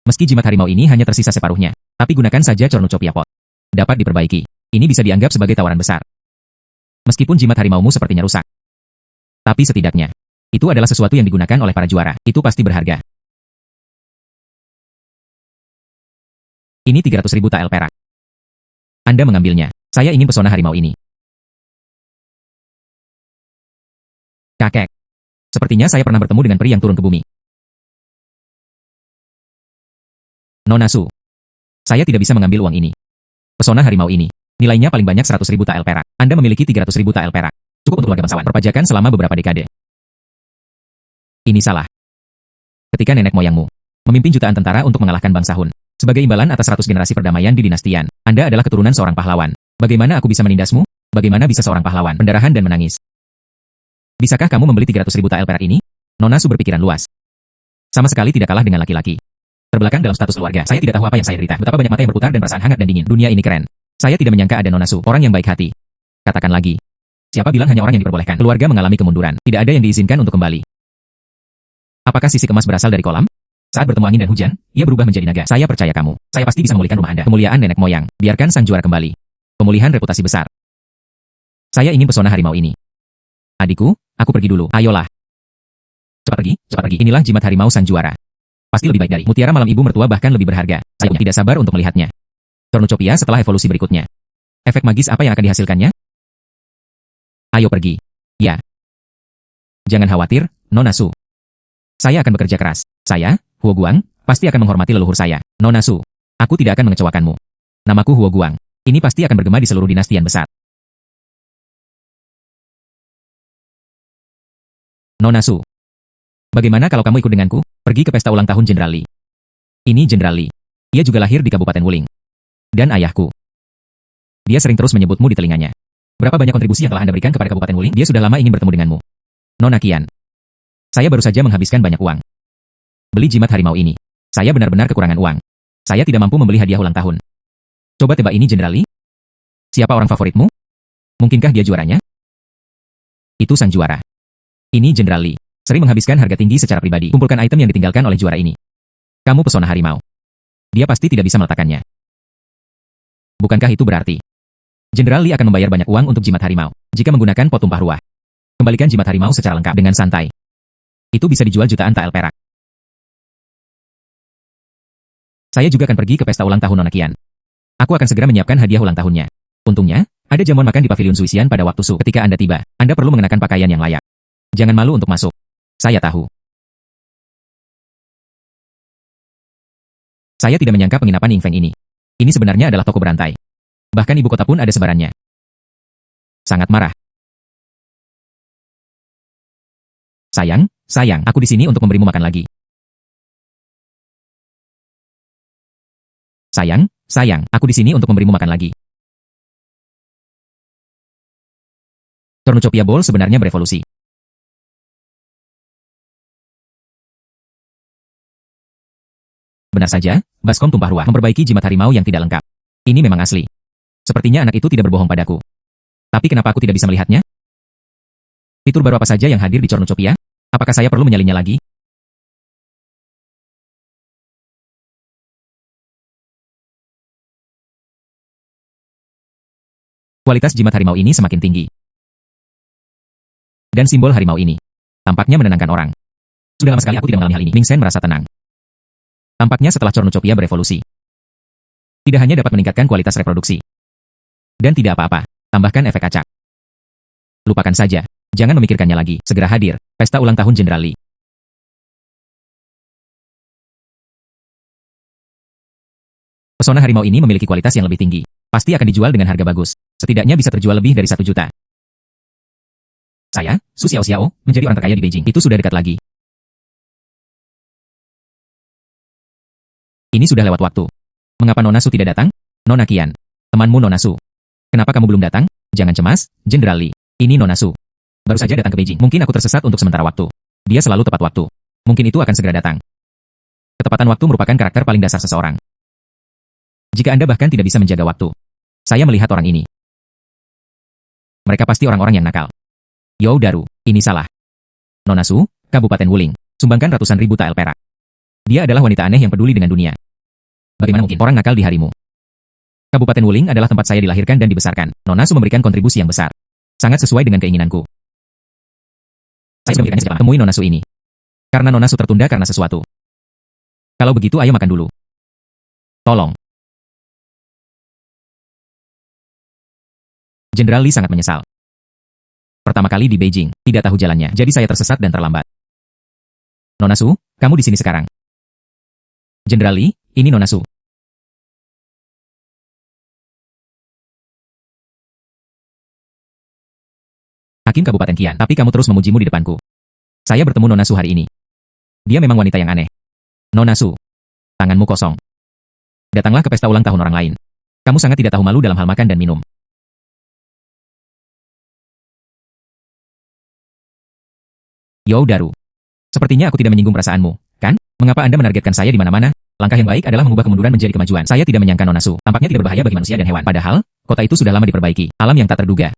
Meski jimat harimau ini hanya tersisa separuhnya, tapi gunakan saja Cornucopia Pot. Dapat diperbaiki. Ini bisa dianggap sebagai tawaran besar. Meskipun jimat harimaumu sepertinya rusak. Tapi setidaknya, itu adalah sesuatu yang digunakan oleh para juara. Itu pasti berharga. Ini 300.000 tael perak. Anda mengambilnya. Saya ingin pesona harimau ini. Kakek. Sepertinya saya pernah bertemu dengan peri yang turun ke bumi. Nona Su. Saya tidak bisa mengambil uang ini. Pesona harimau ini. Nilainya paling banyak 100.000 tael perak. Anda memiliki 300.000 tael perak. Cukup untuk keluarga bangsawan. Perpajakan selama beberapa dekade. Ini salah. Ketika nenek moyangmu memimpin jutaan tentara untuk mengalahkan bangsa Hun. Sebagai imbalan atas 100 generasi perdamaian di dinastian, Anda adalah keturunan seorang pahlawan. Bagaimana aku bisa menindasmu? Bagaimana bisa seorang pahlawan pendarahan dan menangis? Bisakah kamu membeli 300.000 tael perak ini? Nona Su berpikiran luas. Sama sekali tidak kalah dengan laki-laki. Terbelakang dalam status keluarga, saya tidak tahu apa yang saya derita. Betapa banyak mata yang berputar dan perasaan hangat dan dingin. Dunia ini keren. Saya tidak menyangka ada Nona Su, orang yang baik hati. Katakan lagi. Siapa bilang hanya orang yang diperbolehkan? Keluarga mengalami kemunduran. Tidak ada yang diizinkan untuk kembali. Apakah sisik emas berasal dari kolam? Saat bertemu angin dan hujan, ia berubah menjadi naga. Saya percaya kamu. Saya pasti bisa memulihkan rumah Anda. Kemuliaan nenek moyang. Biarkan sang juara kembali. Pemulihan reputasi besar. Saya ingin pesona harimau ini. Adikku, aku pergi dulu. Ayolah. Cepat pergi. Inilah jimat harimau sang juara. Pasti lebih baik dari mutiara malam ibu mertua, bahkan lebih berharga. Saya tidak sabar untuk melihatnya. Cornucopia setelah evolusi berikutnya. Efek magis apa yang akan dihasilkannya? Ayo pergi. Ya. Jangan khawatir, Nona Su. Saya akan bekerja keras. Saya, Huo Guang, pasti akan menghormati leluhur saya. Nona Su. Aku tidak akan mengecewakanmu. Namaku Huo Guang. Ini pasti akan bergema di seluruh dinasti yang besar. Nona Su. Bagaimana kalau kamu ikut denganku? Pergi ke pesta ulang tahun Jenderal Li. Ini Jenderal Li. Ia juga lahir di Kabupaten Wuling. Dan ayahku. Dia sering terus menyebutmu di telinganya. Berapa banyak kontribusi yang telah Anda berikan kepada Kabupaten Wuling? Dia sudah lama ingin bertemu denganmu. Nona Qian. Saya baru saja menghabiskan banyak uang. Beli jimat harimau ini. Saya benar-benar kekurangan uang. Saya tidak mampu membeli hadiah ulang tahun. Coba tebak ini, Jenderal Li. Siapa orang favoritmu? Mungkinkah dia juaranya? Itu sang juara. Ini Jenderal Li. Sering menghabiskan harga tinggi secara pribadi. Kumpulkan item yang ditinggalkan oleh juara ini. Kamu pesona harimau. Dia pasti tidak bisa meletakkannya. Bukankah itu berarti Jenderal Li akan membayar banyak uang untuk jimat harimau jika menggunakan pot tumpah ruah? Kembalikan jimat harimau secara lengkap dengan santai. Itu bisa dijual jutaan tael perak. Saya juga akan pergi ke pesta ulang tahun Nona Qian. Aku akan segera menyiapkan hadiah ulang tahunnya. Untungnya, ada jamuan makan di pavilion Zuisian pada waktu Su. Ketika Anda tiba, Anda perlu mengenakan pakaian yang layak. Jangan malu untuk masuk. Saya tahu. Saya tidak menyangka penginapan Ying Feng ini. Ini sebenarnya adalah toko berantai. Bahkan ibu kota pun ada sebarannya. Sangat marah. Sayang, aku di sini untuk memberimu makan lagi. Sayang, aku di sini untuk memberimu makan lagi. Cornucopia Bowl sebenarnya berevolusi. Benar saja, baskom tumpah ruah memperbaiki jimat harimau yang tidak lengkap. Ini memang asli. Sepertinya anak itu tidak berbohong padaku. Tapi kenapa aku tidak bisa melihatnya? Fitur baru apa saja yang hadir di Cornucopia? Apakah saya perlu menyalinnya lagi? Kualitas jimat harimau ini semakin tinggi. Dan simbol harimau ini tampaknya menenangkan orang. Sudah lama sekali aku tidak mengalami hal ini. Ming Shen merasa tenang. Tampaknya setelah Cornucopia berevolusi, tidak hanya dapat meningkatkan kualitas reproduksi. Dan tidak apa-apa, tambahkan efek acak. Lupakan saja, jangan memikirkannya lagi. Segera hadir, pesta ulang tahun Jenderal Li. Pesona harimau ini memiliki kualitas yang lebih tinggi. Pasti akan dijual dengan harga bagus. Setidaknya bisa terjual lebih dari 1 juta. Saya, Su Xiao, menjadi orang terkaya di Beijing. Itu sudah dekat lagi. Ini sudah lewat waktu. Mengapa Nona Su tidak datang? Nona Qian, temanmu Nona Su. Kenapa kamu belum datang? Jangan cemas, Jenderal Li. Ini Nona Su. Baru saja datang ke Beijing. Mungkin aku tersesat untuk sementara waktu. Dia selalu tepat waktu. Mungkin itu akan segera datang. Ketepatan waktu merupakan karakter paling dasar seseorang. Jika Anda bahkan tidak bisa menjaga waktu. Saya melihat orang ini. Mereka pasti orang-orang yang nakal. You Daru, ini salah. Nona Su, Kabupaten Wuling, sumbangkan ratusan ribu tael perak. Dia adalah wanita aneh yang peduli dengan dunia. Bagaimana mungkin orang nakal di harimu? Kabupaten Wuling adalah tempat saya dilahirkan dan dibesarkan. Nona Su memberikan kontribusi yang besar. Sangat sesuai dengan keinginanku. Saya sudah memikirkannya sejak lama. Temui Nona Su ini. Karena Nona Su tertunda karena sesuatu. Kalau begitu ayo makan dulu. Tolong. Jenderal Li sangat menyesal. Pertama kali di Beijing, tidak tahu jalannya, jadi saya tersesat dan terlambat. Nona Su, kamu di sini sekarang. Jenderal Li, ini Nona Su. Hakim Kabupaten Qian, tapi kamu terus memujimu di depanku. Saya bertemu Nona Su hari ini. Dia memang wanita yang aneh. Nona Su, tanganmu kosong. Datanglah ke pesta ulang tahun orang lain. Kamu sangat tidak tahu malu dalam hal makan dan minum. You Daru. Sepertinya aku tidak menyinggung perasaanmu, kan? Mengapa Anda menargetkan saya di mana-mana? Langkah yang baik adalah mengubah kemunduran menjadi kemajuan. Saya tidak menyangka Nona Su tampaknya tidak berbahaya bagi manusia dan hewan. Padahal, kota itu sudah lama diperbaiki. Alam yang tak terduga.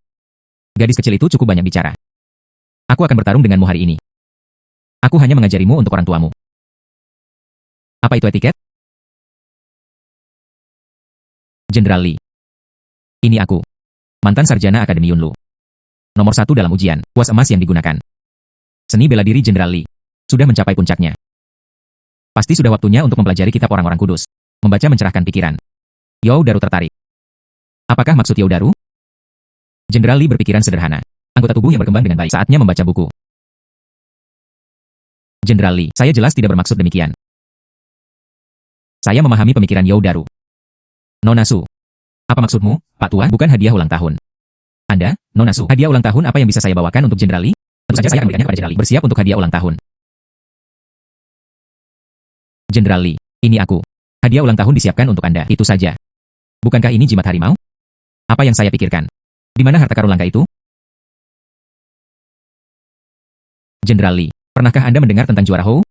Gadis kecil itu cukup banyak bicara. Aku akan bertarung denganmu hari ini. Aku hanya mengajarimu untuk orang tuamu. Apa itu etiket? Jenderal Li. Ini aku. Mantan sarjana Akademi Yunlu. Nomor 1 dalam ujian, kuas emas yang digunakan. Seni bela diri Jenderal Li sudah mencapai puncaknya. Pasti sudah waktunya untuk mempelajari kitab orang-orang kudus. Membaca mencerahkan pikiran. You Daru tertarik. Apakah maksud You Daru? Jenderal Li berpikiran sederhana. Anggota tubuh yang berkembang dengan baik. Saatnya membaca buku. Jenderal Li, saya jelas tidak bermaksud demikian. Saya memahami pemikiran You Daru. Nona Su. Apa maksudmu, Pak Tua? Bukan hadiah ulang tahun. Anda, Nona Su, hadiah ulang tahun apa yang bisa saya bawakan untuk Jenderal Li? Tentu saja saya akan memberikannya kepada Jenderal Li. Bersiap untuk hadiah ulang tahun. Jenderal Li, ini aku. Hadiah ulang tahun disiapkan untuk Anda. Itu saja. Bukankah ini jimat harimau? Apa yang saya pikirkan? Di mana harta karun langka itu? Jenderal Li, pernahkah Anda mendengar tentang juara Hou?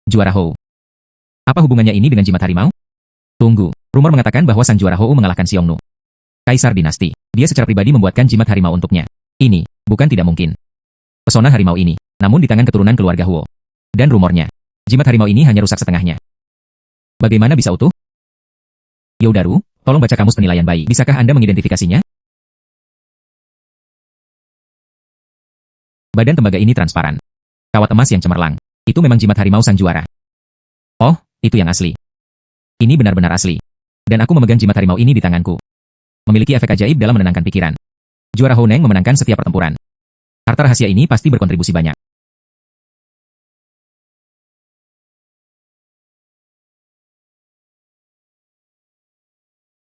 Juara Hou. Apa hubungannya ini dengan jimat harimau? Tunggu, rumor mengatakan bahwa sang juara Hou mengalahkan Xiongnu, Kaisar dinasti. Dia secara pribadi membuatkan jimat harimau untuknya. Ini, bukan tidak mungkin. Pesona harimau ini, namun di tangan keturunan keluarga Huo. Dan rumornya, jimat harimau ini hanya rusak setengahnya. Bagaimana bisa utuh? Youdaru, tolong baca kamus penilaian bayi. Bisakah Anda mengidentifikasinya? Badan tembaga ini transparan. Kawat emas yang cemerlang. Itu memang jimat harimau sang juara. Oh, itu yang asli. Ini benar-benar asli. Dan aku memegang jimat harimau ini di tanganku. Memiliki efek ajaib dalam menenangkan pikiran. Juara Honeng memenangkan setiap pertempuran. Harta rahasia ini pasti berkontribusi banyak.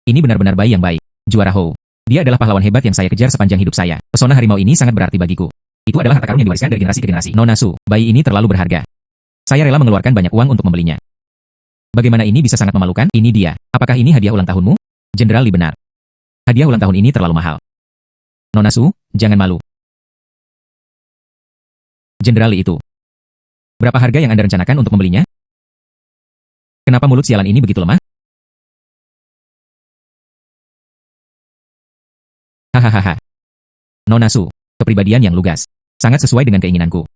Ini benar-benar bayi yang baik. Juara Hou. Dia adalah pahlawan hebat yang saya kejar sepanjang hidup saya. Pesona harimau ini sangat berarti bagiku. Itu adalah harta karun yang diwariskan dari generasi ke generasi. Nona Su, bayi ini terlalu berharga. Saya rela mengeluarkan banyak uang untuk membelinya. Bagaimana ini bisa sangat memalukan? Ini dia. Apakah ini hadiah ulang tahunmu? Jenderal Li benar. Hadiah ulang tahun ini terlalu mahal. Nona Su, jangan malu. Jenderal Li itu. Berapa harga yang Anda rencanakan untuk membelinya? Kenapa mulut sialan ini begitu lemah? Hahaha. Nona Su, kepribadian yang lugas. Sangat sesuai dengan keinginanku.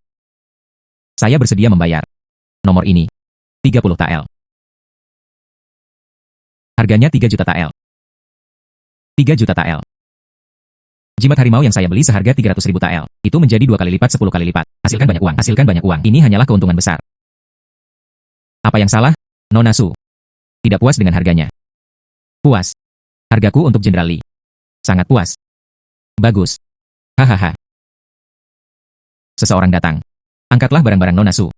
Saya bersedia membayar. Nomor ini. 30 tael. Harganya 3 juta tael. 3 juta tael. Jimat harimau yang saya beli seharga 300.000 tael. Itu menjadi 2 kali lipat 10 kali lipat. Hasilkan banyak uang. Hasilkan banyak uang. Ini hanyalah keuntungan besar. Apa yang salah? Nona Su. Tidak puas dengan harganya. Puas. Hargaku untuk Jenderal Li. Sangat puas. Bagus. Hahaha. Seseorang datang. Angkatlah barang-barang Nona Su.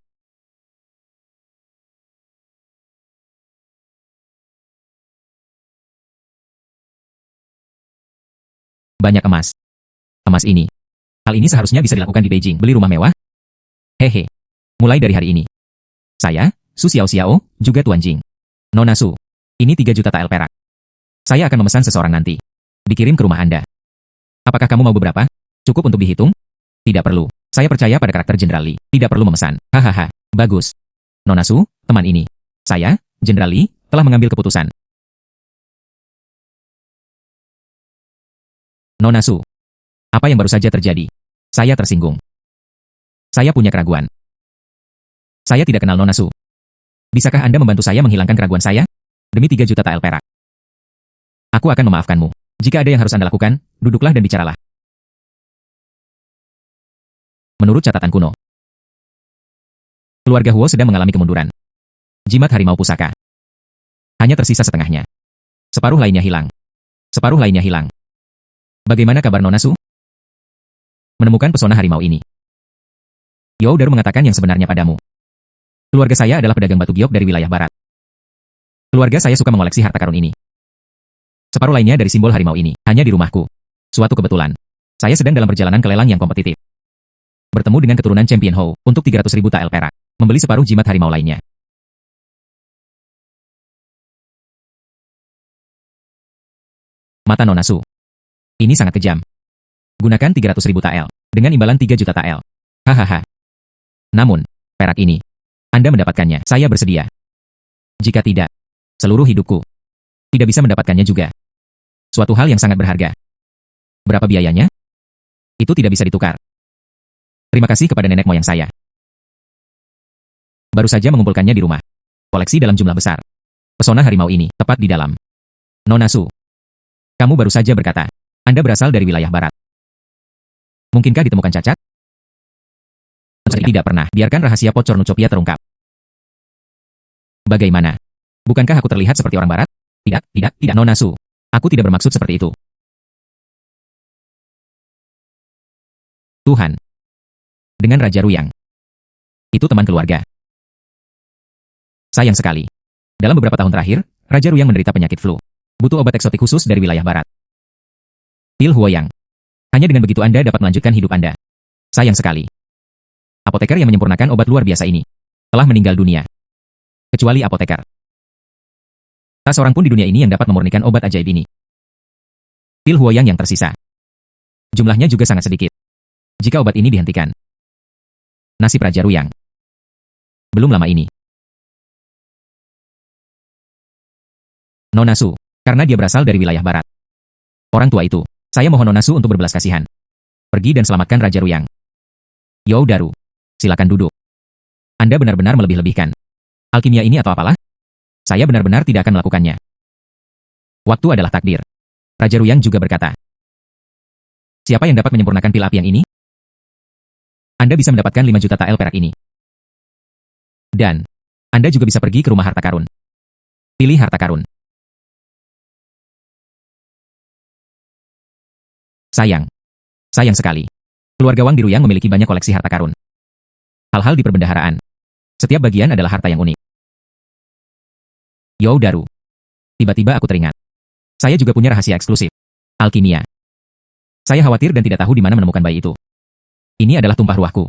Banyak emas. Emas ini. Hal ini seharusnya bisa dilakukan di Beijing. Beli rumah mewah? Hehe. Mulai dari hari ini. Saya, Su Xiao Xiao, juga Tuan Jing. Nona Su. Ini 3 juta tael perak. Saya akan memesan seseorang nanti. Dikirim ke rumah Anda. Apakah kamu mau beberapa? Cukup untuk dihitung? Tidak perlu. Saya percaya pada karakter Jenderal Li. Tidak perlu memesan. Hahaha. Bagus. Nona Su, teman ini. Saya, Jenderal Li, telah mengambil keputusan. Nona Su. Apa yang baru saja terjadi? Saya tersinggung. Saya punya keraguan. Saya tidak kenal Nona Su. Bisakah Anda membantu saya menghilangkan keraguan saya? Demi 3 juta tael perak. Aku akan memaafkanmu. Jika ada yang harus Anda lakukan, duduklah dan bicaralah. Menurut catatan kuno, keluarga Huo sedang mengalami kemunduran. Jimat harimau pusaka. Hanya tersisa setengahnya. Separuh lainnya hilang. Separuh lainnya hilang. Bagaimana kabar Nona Su? Menemukan pesona harimau ini. Youdaru mengatakan yang sebenarnya padamu. Keluarga saya adalah pedagang batu giok dari wilayah barat. Keluarga saya suka mengoleksi harta karun ini. Separuh lainnya dari simbol harimau ini, hanya di rumahku. Suatu kebetulan. Saya sedang dalam perjalanan ke lelang yang kompetitif. Bertemu dengan keturunan Champion Hou, untuk 300.000 tael perak. Membeli separuh jimat harimau lainnya. Mata Nona Su. Ini sangat kejam. Gunakan 300.000 tael, dengan imbalan 3 juta tael. Hahaha. Namun, perak ini. Anda mendapatkannya, saya bersedia. Jika tidak, seluruh hidupku. Tidak bisa mendapatkannya juga. Suatu hal yang sangat berharga. Berapa biayanya? Itu tidak bisa ditukar. Terima kasih kepada nenek moyang saya. Baru saja mengumpulkannya di rumah. Koleksi dalam jumlah besar. Pesona harimau ini, tepat di dalam. Nona Su. Kamu baru saja berkata, Anda berasal dari wilayah barat. Mungkinkah ditemukan cacat? Tidak pernah. Biarkan rahasia Pocor Nucopia terungkap. Bagaimana? Bukankah aku terlihat seperti orang barat? Tidak, Nona Su. Aku tidak bermaksud seperti itu. Tuhan. Dengan Raja Ruyang. Itu teman keluarga. Sayang sekali. Dalam beberapa tahun terakhir, Raja Ruyang menderita penyakit flu. Butuh obat eksotik khusus dari wilayah barat. Pil Huoyang. Hanya dengan begitu Anda dapat melanjutkan hidup Anda. Sayang sekali. Apoteker yang menyempurnakan obat luar biasa ini telah meninggal dunia. Kecuali apoteker. Tak seorang pun di dunia ini yang dapat memurnikan obat ajaib ini. Pil Huoyang yang tersisa. Jumlahnya juga sangat sedikit. Jika obat ini dihentikan. Nasib Raja Ruyang. Belum lama ini, Nona Su, karena dia berasal dari wilayah barat. Orang tua itu, saya mohon Nona Su untuk berbelas kasihan. Pergi dan selamatkan Raja Ruyang. You Daru, silakan duduk. Anda benar-benar melebih-lebihkan. Alkimia ini atau apalah? Saya benar-benar tidak akan melakukannya. Waktu adalah takdir. Raja Ruyang juga berkata. Siapa yang dapat menyempurnakan pil api yang ini? Anda bisa mendapatkan 5 juta tael perak ini. Dan, Anda juga bisa pergi ke rumah harta karun. Pilih harta karun. Sayang. Sayang sekali. Keluarga Wang di Ruyang memiliki banyak koleksi harta karun. Hal-hal di perbendaharaan. Setiap bagian adalah harta yang unik. You Daru. Tiba-tiba aku teringat. Saya juga punya rahasia eksklusif. Alkimia. Saya khawatir dan tidak tahu di mana menemukan bayi itu. Ini adalah tumpah ruahku.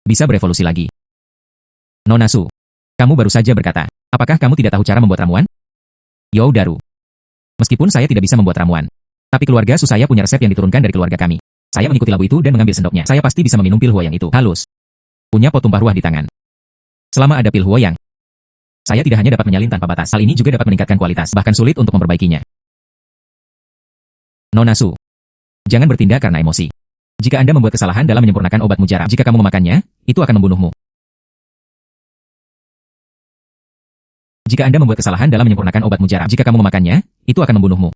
Bisa berevolusi lagi. Nona Su, kamu baru saja berkata, apakah kamu tidak tahu cara membuat ramuan? You Daru. Meskipun saya tidak bisa membuat ramuan, tapi keluarga Su saya punya resep yang diturunkan dari keluarga kami. Saya mengikuti labu itu dan mengambil sendoknya. Saya pasti bisa meminum pil huoyang itu. Halus. Punya pot tumpah ruah di tangan. Selama ada pil huoyang, saya tidak hanya dapat menyalin tanpa batas. Hal ini juga dapat meningkatkan kualitas, bahkan sulit untuk memperbaikinya. Nona Su, jangan bertindak karena emosi. Jika Anda membuat kesalahan dalam menyempurnakan obat mujarab, jika kamu memakannya, itu akan membunuhmu. Jika Anda membuat kesalahan dalam menyempurnakan obat mujarab, jika kamu memakannya, itu akan membunuhmu.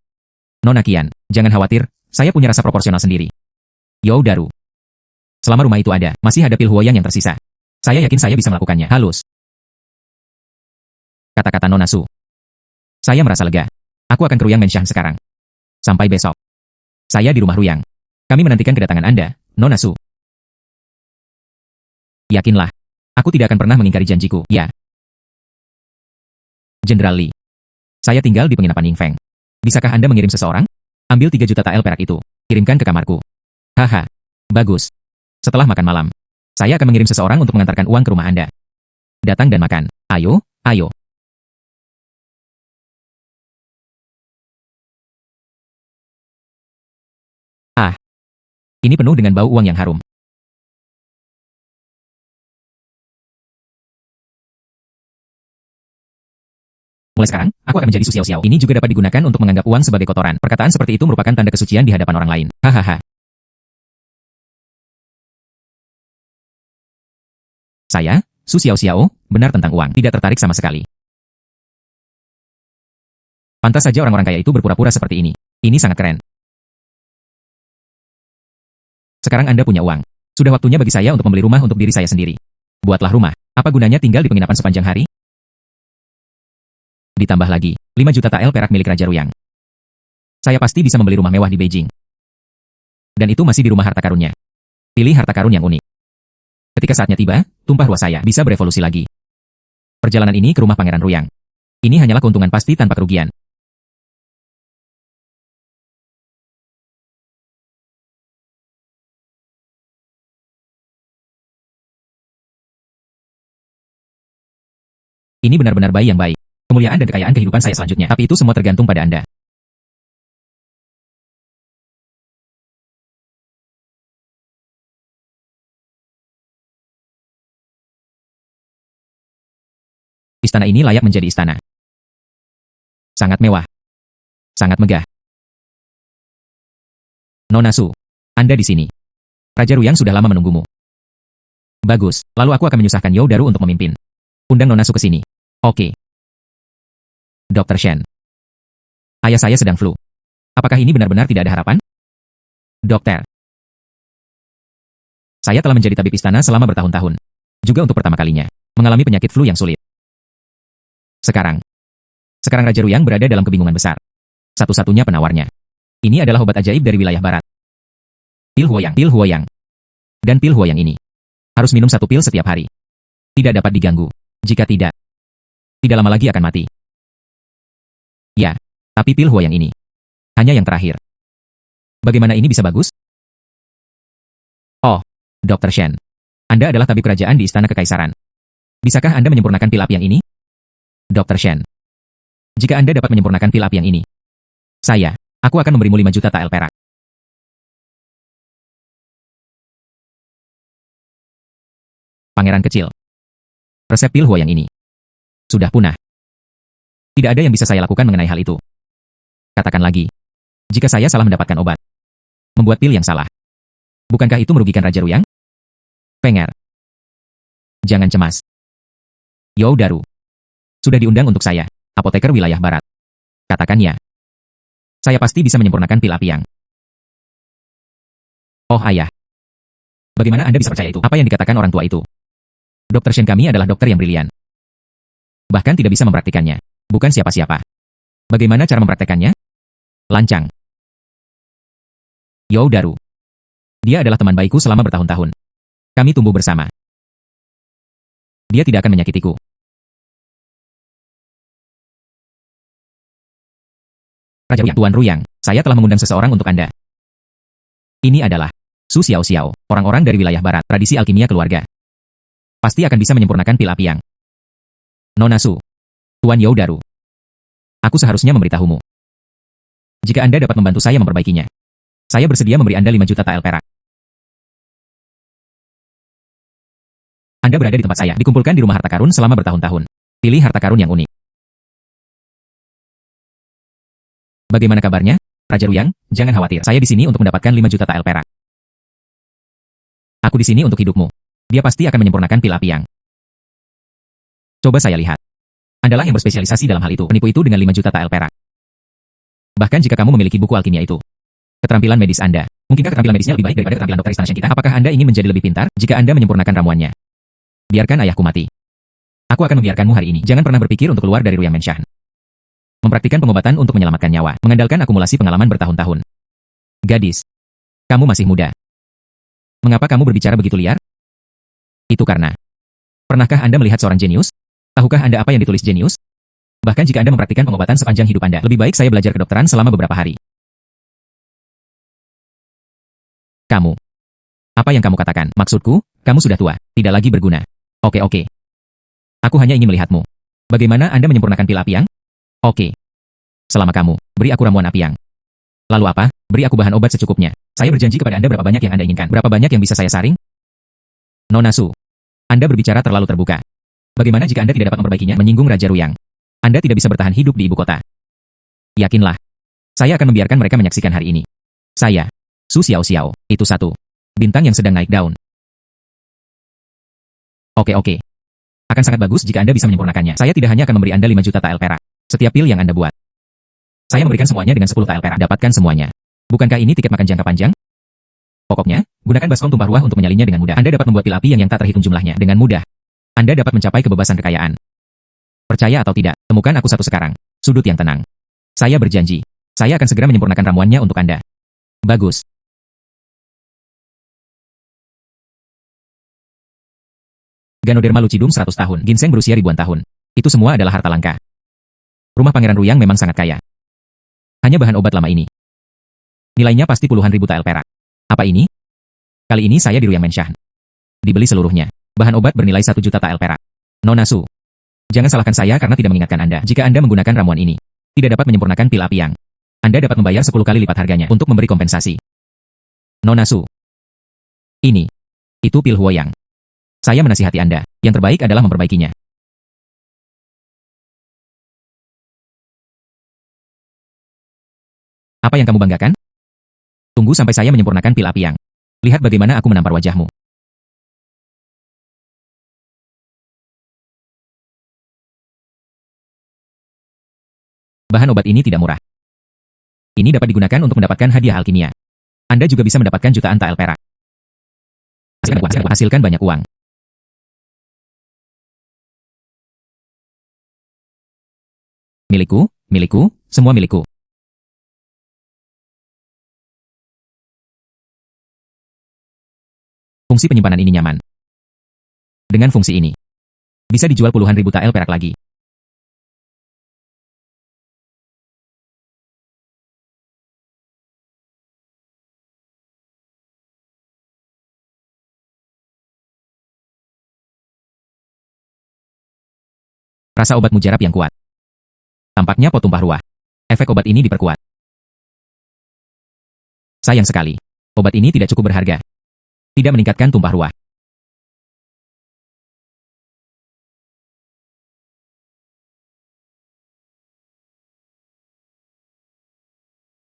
Nona Qian, jangan khawatir, saya punya rasa proporsional sendiri. You Daru. Selama rumah itu ada, masih ada pil huoyang yang tersisa. Saya yakin saya bisa melakukannya. Halus. Kata-kata Nona Su. Saya merasa lega. Aku akan ke Ruyang Menshan sekarang. Sampai besok. Saya di rumah Ruyang. Kami menantikan kedatangan Anda, Nona Su. Yakinlah. Aku tidak akan pernah mengingkari janjiku, ya. Jenderal Li. Saya tinggal di penginapan Yingfeng. Bisakah Anda mengirim seseorang? Ambil 3 juta tael perak itu. Kirimkan ke kamarku. Haha. Bagus. Setelah makan malam, saya akan mengirim seseorang untuk mengantarkan uang ke rumah Anda. Datang dan makan. Ayo, ayo. Ah. Ini penuh dengan bau uang yang harum. Mulai sekarang, aku akan menjadi Su Xiao. Ini juga dapat digunakan untuk menganggap uang sebagai kotoran. Perkataan seperti itu merupakan tanda kesucian di hadapan orang lain. Hahaha. Saya, Su Xiao, benar tentang uang, tidak tertarik sama sekali. Pantas saja orang-orang kaya itu berpura-pura seperti ini. Ini sangat keren. Sekarang Anda punya uang. Sudah waktunya bagi saya untuk membeli rumah untuk diri saya sendiri. Buatlah rumah. Apa gunanya tinggal di penginapan sepanjang hari? Ditambah lagi, 5 juta tael perak milik Raja Ruyang. Saya pasti bisa membeli rumah mewah di Beijing. Dan itu masih di rumah harta karunnya. Pilih harta karun yang unik. Ketika saatnya tiba, tumpah ruah saya bisa berevolusi lagi. Perjalanan ini ke rumah Pangeran Ruyang. Ini hanyalah keuntungan pasti tanpa kerugian. Ini benar-benar bayi yang baik. Kemuliaan dan kekayaan kehidupan saya selanjutnya. Tapi itu semua tergantung pada Anda. Istana ini layak menjadi istana. Sangat mewah. Sangat megah. Nona Su, Anda di sini. Raja Ruyang sudah lama menunggumu. Bagus, lalu aku akan menyusahkan You Daru untuk memimpin. Undang Nona Su ke sini. Oke. Dr. Shen. Ayah saya sedang flu. Apakah ini benar-benar tidak ada harapan? Dokter. Saya telah menjadi tabib istana selama bertahun-tahun. Juga untuk pertama kalinya, mengalami penyakit flu yang sulit. Sekarang Raja Ruyang berada dalam kebingungan besar. Satu-satunya penawarnya. Ini adalah obat ajaib dari wilayah barat. Pil huoyang. Dan pil huoyang ini harus minum 1 pil setiap hari. Tidak dapat diganggu. Jika tidak lama lagi akan mati. Ya, tapi pil huoyang ini hanya yang terakhir. Bagaimana ini bisa bagus? Oh, Dr. Shen. Anda adalah tabib kerajaan di Istana Kekaisaran. Bisakah Anda menyempurnakan pil api yang ini? Dr. Shen. Jika Anda dapat menyempurnakan pil api yang ini, aku akan memberimu 5 juta tael perak. Pangeran kecil. Resep pil huoyang ini sudah punah. Tidak ada yang bisa saya lakukan mengenai hal itu. Katakan lagi, jika saya salah mendapatkan obat, membuat pil yang salah, bukankah itu merugikan Raja Ruyang? Penger. Jangan cemas. Yo Daru. Sudah diundang untuk saya, apoteker wilayah barat. Katakannya. Saya pasti bisa menyempurnakan pil api yang. Oh ayah. Bagaimana Anda bisa percaya itu? Apa yang dikatakan orang tua itu? Dokter Shen kami adalah dokter yang brilian. Bahkan tidak bisa mempraktikannya. Bukan siapa-siapa. Bagaimana cara mempraktekannya? Lancang. Yo Daru. Dia adalah teman baikku selama bertahun-tahun. Kami tumbuh bersama. Dia tidak akan menyakitiku. Raja Ruyang, Tuan Ruyang, saya telah mengundang seseorang untuk Anda. Ini adalah Su Xiao Xiao, orang-orang dari wilayah barat, tradisi alkimia keluarga. Pasti akan bisa menyempurnakan pil api yang. Nona Su, Tuan Yo Daru. Aku seharusnya memberitahumu. Jika Anda dapat membantu saya memperbaikinya, saya bersedia memberi Anda 5 juta tael perak. Anda berada di tempat saya, dikumpulkan di rumah harta karun selama bertahun-tahun. Pilih harta karun yang unik. Bagaimana kabarnya? Raja Ruyang, jangan khawatir. Saya di sini untuk mendapatkan 5 juta tael perak. Aku di sini untuk hidupmu. Dia pasti akan menyempurnakan pil api yang. Coba saya lihat. Andalah yang berspesialisasi dalam hal itu. Penipu itu dengan 5 juta tael perak. Bahkan jika kamu memiliki buku alkimia itu. Keterampilan medis Anda. Mungkinkah keterampilan medisnya lebih baik daripada keterampilan dokter istana kita? Apakah Anda ingin menjadi lebih pintar jika Anda menyempurnakan ramuannya? Biarkan ayahku mati. Aku akan membiarkanmu hari ini. Jangan pernah berpikir untuk keluar dari Ruyang Menshan. Mempraktikkan pengobatan untuk menyelamatkan nyawa, mengandalkan akumulasi pengalaman bertahun-tahun. Gadis, kamu masih muda. Mengapa kamu berbicara begitu liar? Itu karena. Pernahkah Anda melihat seorang jenius? Tahukah Anda apa yang ditulis jenius? Bahkan jika Anda mempraktikkan pengobatan sepanjang hidup Anda, lebih baik saya belajar kedokteran selama beberapa hari. Kamu. Apa yang kamu katakan? Maksudku, kamu sudah tua, tidak lagi berguna. Oke. Aku hanya ingin melihatmu. Bagaimana Anda menyempurnakan pil api yang? Oke. Selama kamu, beri aku ramuan api yang. Lalu apa? Beri aku bahan obat secukupnya. Saya berjanji kepada Anda berapa banyak yang Anda inginkan. Berapa banyak yang bisa saya saring? Nona Su. Anda berbicara terlalu terbuka. Bagaimana jika Anda tidak dapat memperbaikinya? Menyinggung Raja Ruyang. Anda tidak bisa bertahan hidup di ibu kota. Yakinlah. Saya akan membiarkan mereka menyaksikan hari ini. Saya, Su Xiao Xiao, itu satu. Bintang yang sedang naik daun. Oke. Akan sangat bagus jika Anda bisa menyempurnakannya. Saya tidak hanya akan memberi Anda 5 juta tael perak. Setiap pil yang Anda buat. Saya memberikan semuanya dengan 10 tael perak. Dapatkan semuanya. Bukankah ini tiket makan jangka panjang? Pokoknya, gunakan baskom tumpah ruah untuk menyalinnya dengan mudah. Anda dapat membuat pil api yang tak terhitung jumlahnya dengan mudah. Anda dapat mencapai kebebasan kekayaan. Percaya atau tidak, temukan aku satu sekarang. Sudut yang tenang. Saya berjanji. Saya akan segera menyempurnakan ramuannya untuk Anda. Bagus. Ganoderma lucidum 100 tahun. Ginseng berusia ribuan tahun. Itu semua adalah harta langka. Rumah Pangeran Ruyang memang sangat kaya. Hanya bahan obat lama ini. Nilainya pasti puluhan ribu tael perak. Apa ini? Kali ini saya di Ruyang Menshan. Dibeli seluruhnya. Bahan obat bernilai 1 juta tael perak. Nona Su. Jangan salahkan saya karena tidak mengingatkan Anda. Jika Anda menggunakan ramuan ini, tidak dapat menyempurnakan pil api yang. Anda dapat membayar 10 kali lipat harganya untuk memberi kompensasi. Nona Su. Ini. Itu pil Huoyang. Saya menasihati Anda. Yang terbaik adalah memperbaikinya. Apa yang kamu banggakan? Tunggu sampai saya menyempurnakan pil api yang. Lihat bagaimana aku menampar wajahmu. Bahan obat ini tidak murah. Ini dapat digunakan untuk mendapatkan hadiah alkimia. Anda juga bisa mendapatkan jutaan tael perak. Hasilkan banyak uang. Milikku, semua milikku. Fungsi penyimpanan ini nyaman. Dengan fungsi ini, bisa dijual puluhan ribu tael perak lagi. Rasa obat mujarab yang kuat. Tampaknya pot tumpah ruah. Efek obat ini diperkuat. Sayang sekali. Obat ini tidak cukup berharga. Tidak meningkatkan tumpah ruah.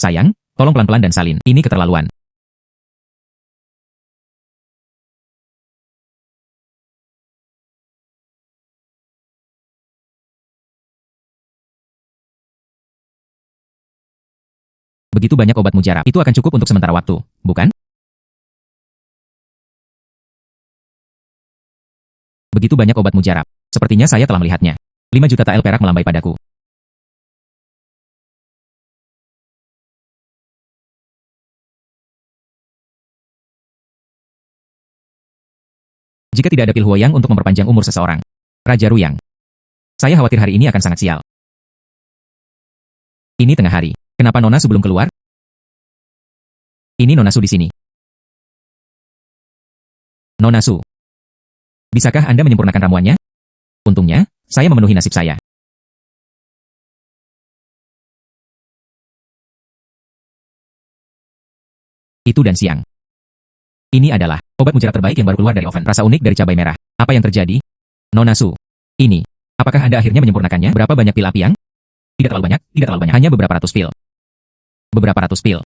Sayang, tolong pelan-pelan dan salin. Ini keterlaluan. Begitu banyak obat mujarab. Itu akan cukup untuk sementara waktu, bukan? Begitu banyak obat mujarab. Sepertinya saya telah melihatnya. 5 juta tael perak melambai padaku. Jika tidak ada pil Huoyang untuk memperpanjang umur seseorang. Raja Ruyang. Saya khawatir hari ini akan sangat sial. Ini tengah hari. Kenapa Nona Su belum keluar? Ini Nona Su di sini. Nona Su. Bisakah Anda menyempurnakan ramuannya? Untungnya, saya memenuhi nasib saya. Itu dan siang. Ini adalah obat mujarab terbaik yang baru keluar dari oven. Rasa unik dari cabai merah. Apa yang terjadi? Nona Su. Ini. Apakah Anda akhirnya menyempurnakannya? Berapa banyak pil api yang? Tidak terlalu banyak, tidak terlalu banyak. Hanya beberapa ratus pil. Beberapa ratus pil.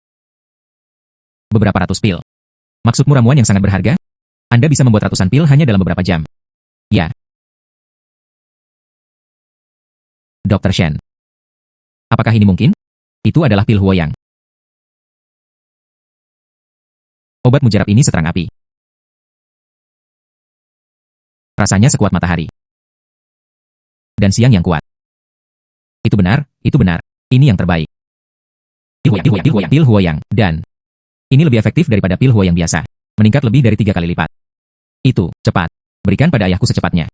Beberapa ratus pil. Maksudmu ramuan yang sangat berharga? Anda bisa membuat ratusan pil hanya dalam beberapa jam. Ya. Dr. Shen. Apakah ini mungkin? Itu adalah pil Huoyang. Obat mujarab ini seterang api. Rasanya sekuat matahari. Dan siang yang kuat. Itu benar, itu benar. Ini yang terbaik. Pil Huoyang. Dan ini lebih efektif daripada pil Huoyang biasa. Meningkat lebih dari 3 kali lipat. Itu, cepat. Berikan pada ayahku secepatnya.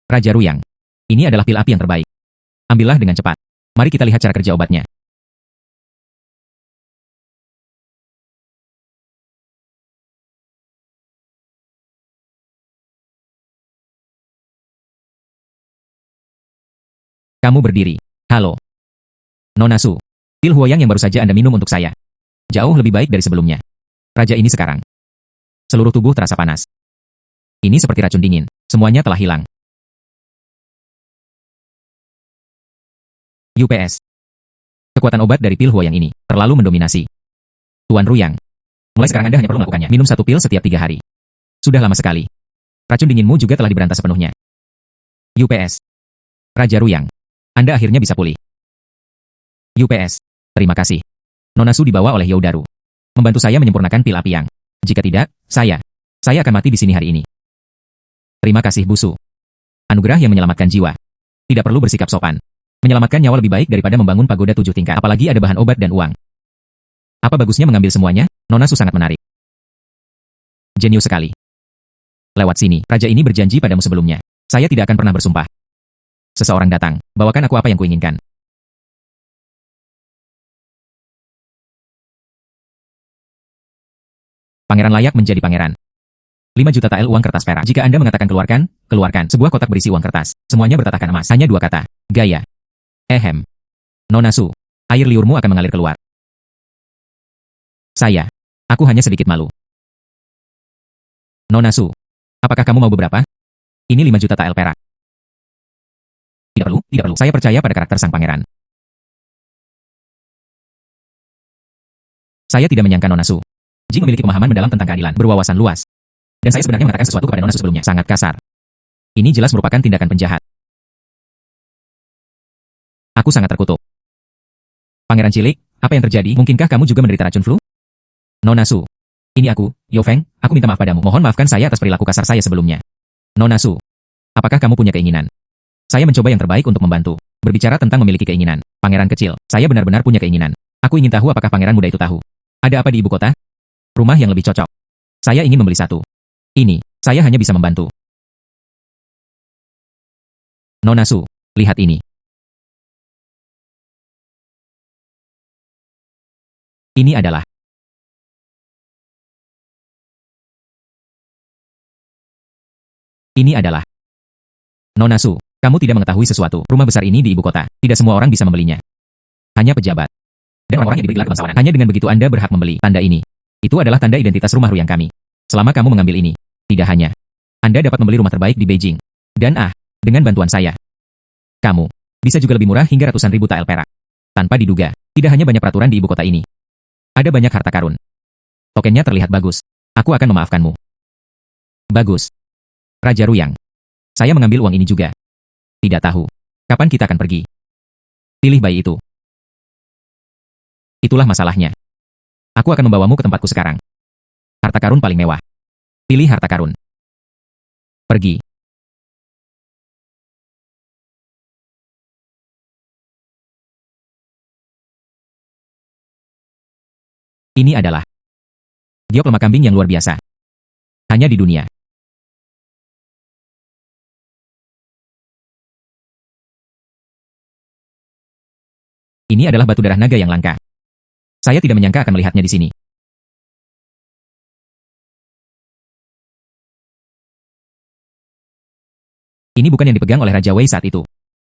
Raja Ruyang. Ini adalah pil api yang terbaik. Ambillah dengan cepat. Mari kita lihat cara kerja obatnya. Kamu berdiri. Halo. Nona Su. Pil Huoyang yang baru saja Anda minum untuk saya. Jauh lebih baik dari sebelumnya. Raja ini sekarang. Seluruh tubuh terasa panas. Ini seperti racun dingin. Semuanya telah hilang. UPS. Kekuatan obat dari pil Huoyang ini terlalu mendominasi. Tuan Ruyang. Mulai sekarang Anda hanya perlu melakukannya. Minum 1 pil setiap 3 hari. Sudah lama sekali. Racun dinginmu juga telah diberantas sepenuhnya. UPS. Raja Ruyang. Anda akhirnya bisa pulih. UPS. Terima kasih. Nona Su dibawa oleh Youdaru. Membantu saya menyempurnakan pil api yang. Jika tidak, saya akan mati di sini hari ini. Terima kasih Busu. Anugerah yang menyelamatkan jiwa. Tidak perlu bersikap sopan. Menyelamatkan nyawa lebih baik daripada membangun pagoda 7 tingkat. Apalagi ada bahan obat dan uang. Apa bagusnya mengambil semuanya? Nona Su sangat menarik. Jenius sekali. Lewat sini, raja ini berjanji padamu sebelumnya. Saya tidak akan pernah bersumpah. Seseorang datang, bawakan aku apa yang kuinginkan. Pangeran layak menjadi pangeran. 5 juta tael uang kertas perak. Jika Anda mengatakan keluarkan, keluarkan. Sebuah kotak berisi uang kertas. Semuanya bertatakan emas. Hanya 2 kata. Gaya. Ehem. Nona Su. Air liurmu akan mengalir keluar. Aku hanya sedikit malu. Nona Su. Apakah kamu mau beberapa? Ini 5 juta tael perak. Tidak perlu, tidak perlu. Saya percaya pada karakter sang pangeran. Saya tidak menyangka Nona Su. Jing memiliki pemahaman mendalam tentang keadilan, berwawasan luas. Dan saya sebenarnya mengatakan sesuatu kepada Nona Su sebelumnya, sangat kasar. Ini jelas merupakan tindakan penjahat. Aku sangat terkutuk. Pangeran cilik, apa yang terjadi? Mungkinkah kamu juga menderita racun flu? Nona Su. Ini aku, Yo Feng, aku minta maaf padamu. Mohon maafkan saya atas perilaku kasar saya sebelumnya. Nona Su. Apakah kamu punya keinginan? Saya mencoba yang terbaik untuk membantu. Berbicara tentang memiliki keinginan. Pangeran kecil, saya benar-benar punya keinginan. Aku ingin tahu apakah pangeran muda itu tahu. Ada apa di ibu kota? Rumah yang lebih cocok. Saya ingin membeli 1. Ini, saya hanya bisa membantu. Nona Su, lihat ini. Ini adalah. Ini adalah. Nona Su, kamu tidak mengetahui sesuatu. Rumah besar ini di ibu kota. Tidak semua orang bisa membelinya. Hanya pejabat. Dan orang-orang yang diberi gelar kebangsawanan. Hanya dengan begitu Anda berhak membeli tanda ini. Itu adalah tanda identitas rumah Ruyang kami. Selama kamu mengambil ini, tidak hanya Anda dapat membeli rumah terbaik di Beijing. Dan dengan bantuan saya, kamu bisa juga lebih murah hingga ratusan ribu tael perak. Tanpa diduga, tidak hanya banyak peraturan di ibu kota ini. Ada banyak harta karun. Tokennya terlihat bagus. Aku akan memaafkanmu. Bagus. Raja Ruyang. Saya mengambil uang ini juga. Tidak tahu. Kapan kita akan pergi? Pilih bayi itu. Itulah masalahnya. Aku akan membawamu ke tempatku sekarang. Harta karun paling mewah. Pilih harta karun. Pergi. Ini adalah giok lemak kambing yang luar biasa. Hanya di dunia. Ini adalah batu darah naga yang langka. Saya tidak menyangka akan melihatnya di sini. Ini bukan yang dipegang oleh Raja Wei saat itu.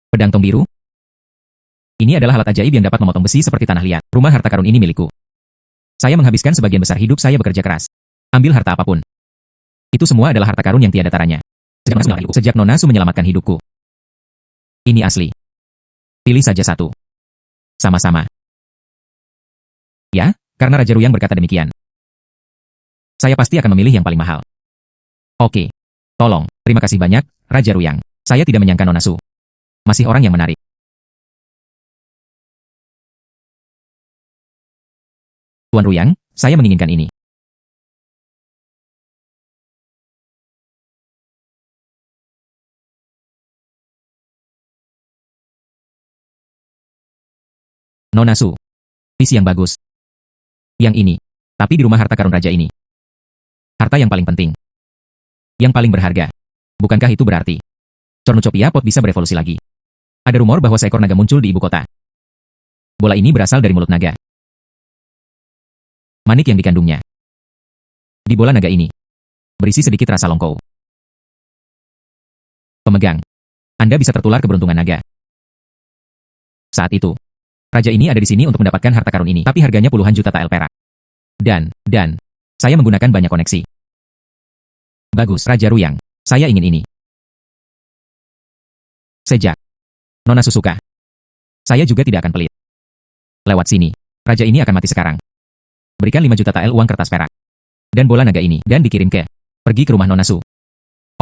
Pedang tong biru? Ini adalah alat ajaib yang dapat memotong besi seperti tanah liat. Rumah harta karun ini milikku. Saya menghabiskan sebagian besar hidup saya bekerja keras. Ambil harta apapun. Itu semua adalah harta karun yang tiada taranya. Sejak Nona Su menyelamatkan hidupku. Ini asli. Pilih saja satu. Sama-sama. Ya, karena Raja Ruyang berkata demikian. Saya pasti akan memilih yang paling mahal. Oke. Tolong, terima kasih banyak, Raja Ruyang. Saya tidak menyangka Nona Su. Masih orang yang menarik. Tuan Ruyang, saya menginginkan ini. Nona Su. Tis yang bagus. Yang ini. Tapi di rumah harta karun raja ini. Harta yang paling penting. Yang paling berharga. Bukankah itu berarti Cornucopia Pot bisa berevolusi lagi? Ada rumor bahwa seekor naga muncul di ibu kota. Bola ini berasal dari mulut naga. Manik yang dikandungnya. Di bola naga ini. Berisi sedikit rasa longkou. Pemegang. Anda bisa tertular keberuntungan naga. Saat itu. Raja ini ada di sini untuk mendapatkan harta karun ini, tapi harganya puluhan juta tael perak. Dan, saya menggunakan banyak koneksi. Bagus, Raja Ruyang. Saya ingin ini. Sejak Nona Susuka. Saya juga tidak akan pelit. Lewat sini. Raja ini akan mati sekarang. Berikan 5 juta tael uang kertas perak. Dan bola naga ini, dan dikirim ke. Pergi ke rumah Nona Su.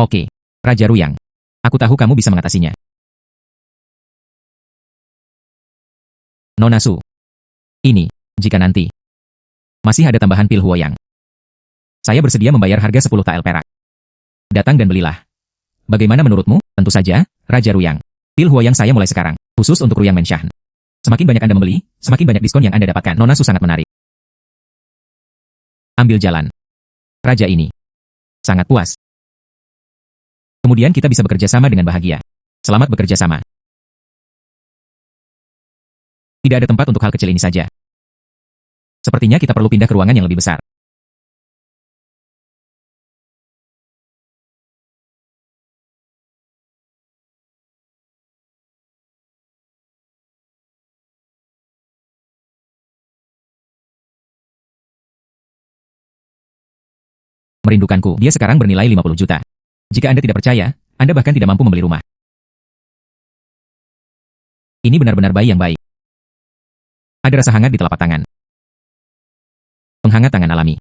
Oke, Raja Ruyang. Aku tahu kamu bisa mengatasinya. Nona Su. Ini, jika nanti masih ada tambahan pil Huoyang. Saya bersedia membayar harga 10 tael perak. Datang dan belilah. Bagaimana menurutmu? Tentu saja, Raja Ruyang. Pil Huoyang saya mulai sekarang, khusus untuk Ruyang Menshan. Semakin banyak Anda membeli, semakin banyak diskon yang Anda dapatkan. Nona Su sangat menarik. Ambil jalan. Raja ini sangat puas. Kemudian kita bisa bekerja sama dengan bahagia. Selamat bekerja sama. Tidak ada tempat untuk hal kecil ini saja. Sepertinya kita perlu pindah ke ruangan yang lebih besar. Merindukanku, dia sekarang bernilai 50 juta. Jika Anda tidak percaya, Anda bahkan tidak mampu membeli rumah. Ini benar-benar bayi yang baik. Ada rasa hangat di telapak tangan. Penghangat tangan alami.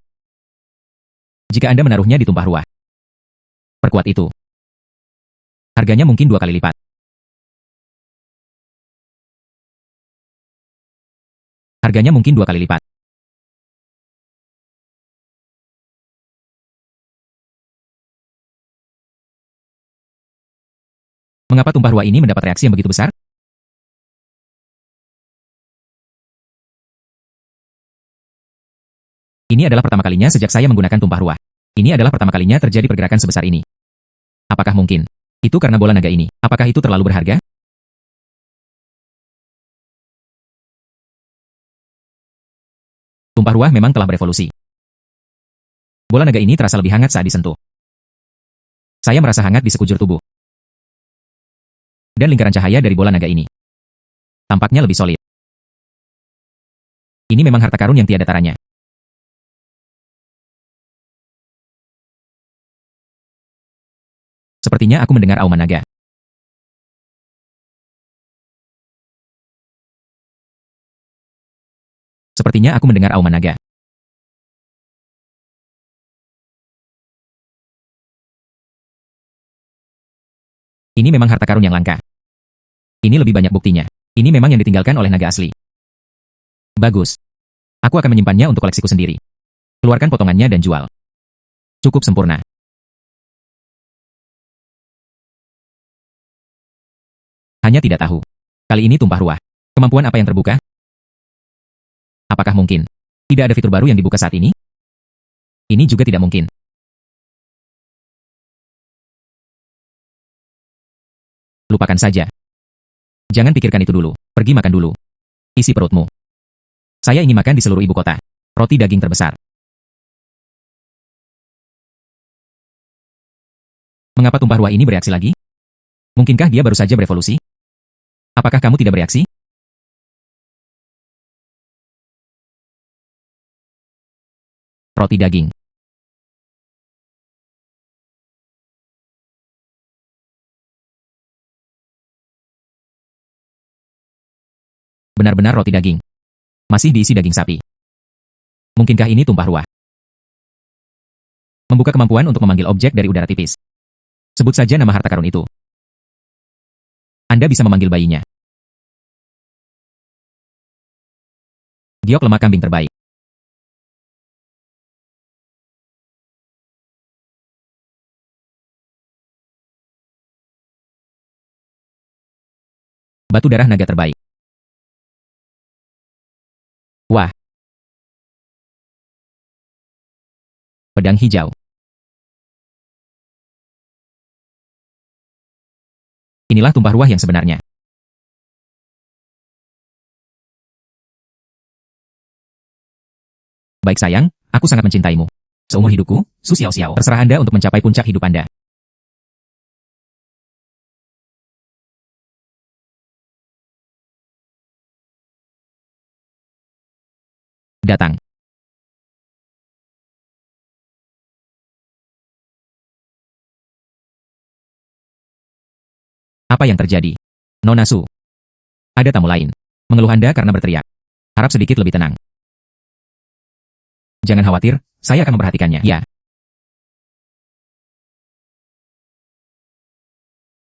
Jika Anda menaruhnya di tumpah ruah. Perkuat itu. Harganya mungkin 2 kali lipat. Harganya mungkin 2 kali lipat. Mengapa tumpah ruah ini mendapat reaksi yang begitu besar? Ini adalah pertama kalinya sejak saya menggunakan tumpah ruah. Ini adalah pertama kalinya terjadi pergerakan sebesar ini. Apakah mungkin? Itu karena bola naga ini. Apakah itu terlalu berharga? Tumpah ruah memang telah berevolusi. Bola naga ini terasa lebih hangat saat disentuh. Saya merasa hangat di sekujur tubuh. Dan lingkaran cahaya dari bola naga ini tampaknya lebih solid. Ini memang harta karun yang tiada taranya. Sepertinya aku mendengar auman naga. Sepertinya aku mendengar auman naga. Ini memang harta karun yang langka. Ini lebih banyak buktinya. Ini memang yang ditinggalkan oleh naga asli. Bagus. Aku akan menyimpannya untuk koleksiku sendiri. Keluarkan potongannya dan jual. Cukup sempurna. Hanya tidak tahu. Kali ini tumpah ruah. Kemampuan apa yang terbuka? Apakah mungkin? Tidak ada fitur baru yang dibuka saat ini? Ini juga tidak mungkin. Lupakan saja. Jangan pikirkan itu dulu. Pergi makan dulu. Isi perutmu. Saya ingin makan di seluruh ibu kota. Roti daging terbesar. Mengapa tumpah ruah ini bereaksi lagi? Mungkinkah dia baru saja berevolusi? Apakah kamu tidak bereaksi? Roti daging. Benar-benar roti daging. Masih diisi daging sapi. Mungkinkah ini tumpah ruah? Membuka kemampuan untuk memanggil objek dari udara tipis. Sebut saja nama harta karun itu. Anda bisa memanggil bayinya. Giok lemak kambing terbaik. Batu darah naga terbaik. Wah. Pedang hijau. Inilah tumpah ruah yang sebenarnya. Baik sayang, aku sangat mencintaimu. Seumur hidupku, Su Xiao Xiao, terserah Anda untuk mencapai puncak hidup Anda. Datang. Apa yang terjadi? Nona Su. Ada tamu lain. Mengeluh Anda karena berteriak. Harap sedikit lebih tenang. Jangan khawatir, saya akan memperhatikannya. Ya.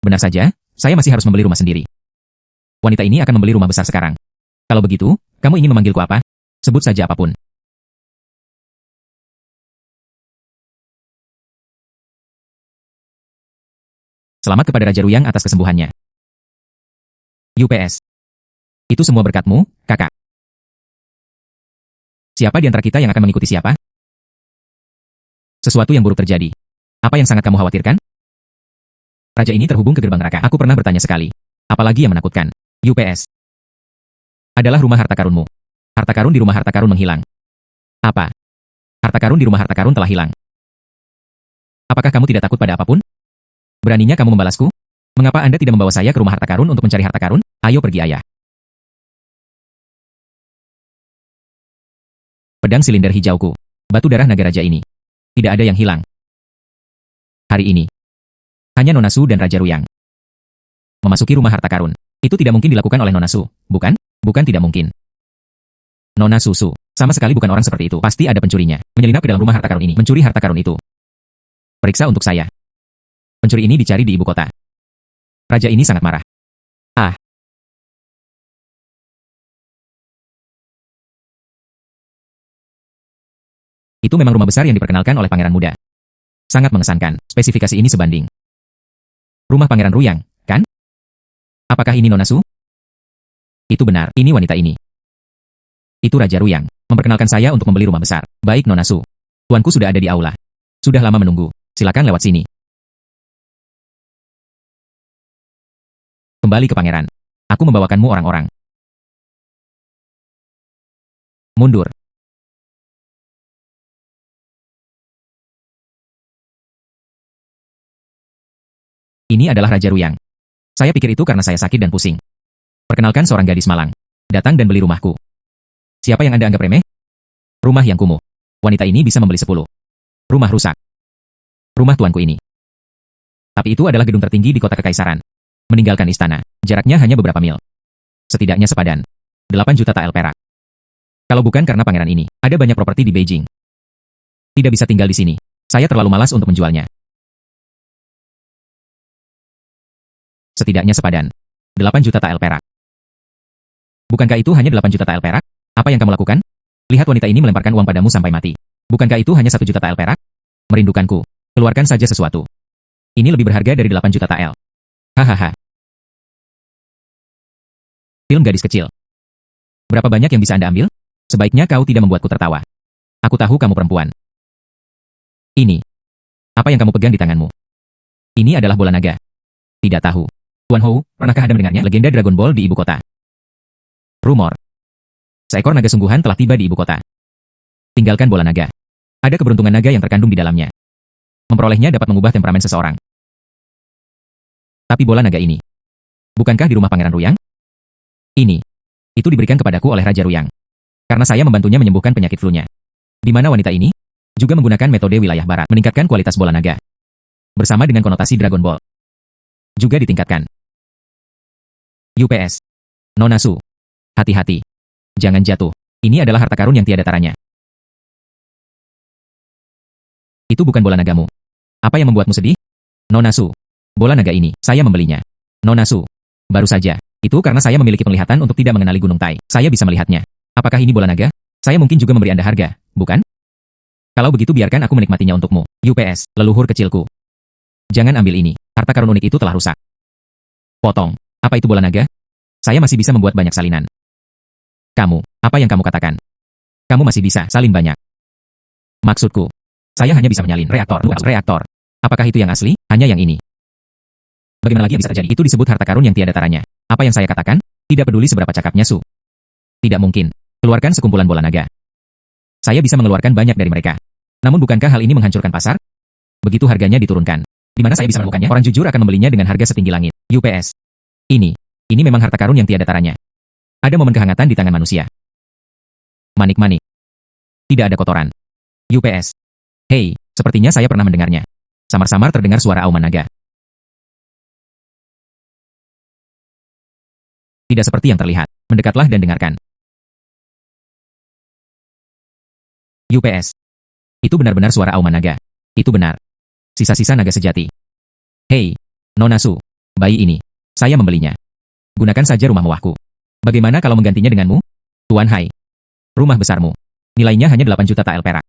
Benar saja, saya masih harus membeli rumah sendiri. Wanita ini akan membeli rumah besar sekarang. Kalau begitu, kamu ingin memanggilku apa? Sebut saja apapun. Selamat kepada Raja Ruyang atas kesembuhannya. UPS. Itu semua berkatmu, kakak. Siapa di antara kita yang akan mengikuti siapa? Sesuatu yang buruk terjadi. Apa yang sangat kamu khawatirkan? Raja ini terhubung ke gerbang neraka. Aku pernah bertanya sekali. Apalagi yang menakutkan? UPS. Adalah rumah harta karunmu. Harta karun di rumah harta karun menghilang. Apa? Harta karun di rumah harta karun telah hilang. Apakah kamu tidak takut pada apapun? Beraninya kamu membalasku? Mengapa Anda tidak membawa saya ke rumah harta karun untuk mencari harta karun? Ayo pergi ayah. Pedang silinder hijauku. Batu darah naga raja ini. Tidak ada yang hilang. Hari ini. Hanya Nona Su dan Raja Ruyang. Memasuki rumah harta karun. Itu tidak mungkin dilakukan oleh Nona Su, bukan? Bukan tidak mungkin. Nona Susu. Sama sekali bukan orang seperti itu. Pasti ada pencurinya. Menyelinap ke dalam rumah harta karun ini. Mencuri harta karun itu. Periksa untuk saya. Pencuri ini dicari di ibu kota. Raja ini sangat marah. Ah. Itu memang rumah besar yang diperkenalkan oleh pangeran muda. Sangat mengesankan. Spesifikasi ini sebanding. Rumah pangeran Ruyang, kan? Apakah ini Nona Su? Itu benar, ini wanita ini. Itu Raja Ruyang, memperkenalkan saya untuk membeli rumah besar. Baik Nona Su. Tuanku sudah ada di aula. Sudah lama menunggu. Silakan lewat sini. Kembali ke pangeran. Aku membawakanmu orang-orang. Mundur. Ini adalah Raja Ruyang. Saya pikir itu karena saya sakit dan pusing. Perkenalkan seorang gadis malang. Datang dan beli rumahku. Siapa yang Anda anggap remeh? Rumah yang kumuh. Wanita ini bisa membeli 10. Rumah rusak. Rumah tuanku ini. Tapi itu adalah gedung tertinggi di kota kekaisaran. Meninggalkan istana. Jaraknya hanya beberapa mil. Setidaknya sepadan. 8 juta tael perak. Kalau bukan karena pangeran ini, ada banyak properti di Beijing. Tidak bisa tinggal di sini. Saya terlalu malas untuk menjualnya. Setidaknya sepadan. 8 juta tael perak. Bukankah itu hanya 8 juta tael perak? Apa yang kamu lakukan? Lihat wanita ini melemparkan uang padamu sampai mati. Bukankah itu hanya 1 juta tael perak? Merindukanku. Keluarkan saja sesuatu. Ini lebih berharga dari 8 juta tael. Hahaha. Film gadis kecil. Berapa banyak yang bisa Anda ambil? Sebaiknya kau tidak membuatku tertawa. Aku tahu kamu perempuan. Ini. Apa yang kamu pegang di tanganmu? Ini adalah bola naga. Tidak tahu. Tuan Hou, pernahkah Anda mendengarnya? Legenda Dragon Ball di ibu kota. Rumor. Seekor naga sungguhan telah tiba di ibu kota. Tinggalkan bola naga. Ada keberuntungan naga yang terkandung di dalamnya. Memperolehnya dapat mengubah temperamen seseorang. Tapi bola naga ini. Bukankah di rumah Pangeran Ruyang? Ini. Itu diberikan kepadaku oleh Raja Ruyang. Karena saya membantunya menyembuhkan penyakit flu-nya. Di mana wanita ini juga menggunakan metode wilayah barat meningkatkan kualitas bola naga. Bersama dengan konotasi Dragon Ball. Juga ditingkatkan. UPS. Nona Su. Hati-hati. Jangan jatuh. Ini adalah harta karun yang tiada taranya. Itu bukan bola nagamu. Apa yang membuatmu sedih? Nona Su. Bola naga ini, saya membelinya. Nona Su. Baru saja. Itu karena saya memiliki penglihatan untuk tidak mengenali Gunung Tai. Saya bisa melihatnya. Apakah ini bola naga? Saya mungkin juga memberi Anda harga, bukan? Kalau begitu biarkan aku menikmatinya untukmu. UPS, leluhur kecilku. Jangan ambil ini. Harta karun unik itu telah rusak. Potong. Apa itu bola naga? Saya masih bisa membuat banyak salinan. Kamu, apa yang kamu katakan? Kamu masih bisa salin banyak. Maksudku, saya hanya bisa menyalin reaktor. Apakah itu yang asli? Hanya yang ini. Bagaimana lagi bisa terjadi? Itu disebut harta karun yang tiada taranya. Apa yang saya katakan? Tidak peduli seberapa cakapnya Su. Tidak mungkin. Keluarkan sekumpulan bola naga. Saya bisa mengeluarkan banyak dari mereka. Namun bukankah hal ini menghancurkan pasar? Begitu harganya diturunkan. Di mana saya bisa menemukannya? Orang jujur akan membelinya dengan harga setinggi langit. UPS. Ini memang harta karun yang tiada taranya. Ada momen kehangatan di tangan manusia. Manik-manik. Tidak ada kotoran. UPS. Hei, sepertinya saya pernah mendengarnya. Samar-samar terdengar suara auman naga. Tidak seperti yang terlihat. Mendekatlah dan dengarkan. UPS. Itu benar-benar suara auman naga. Itu benar. Sisa-sisa naga sejati. Hei, Nona Su. Bayi ini. Saya membelinya. Gunakan saja rumah mewahku. Bagaimana kalau menggantinya denganmu? Tuan Hai. Rumah besarmu. Nilainya hanya 8 juta tael perak.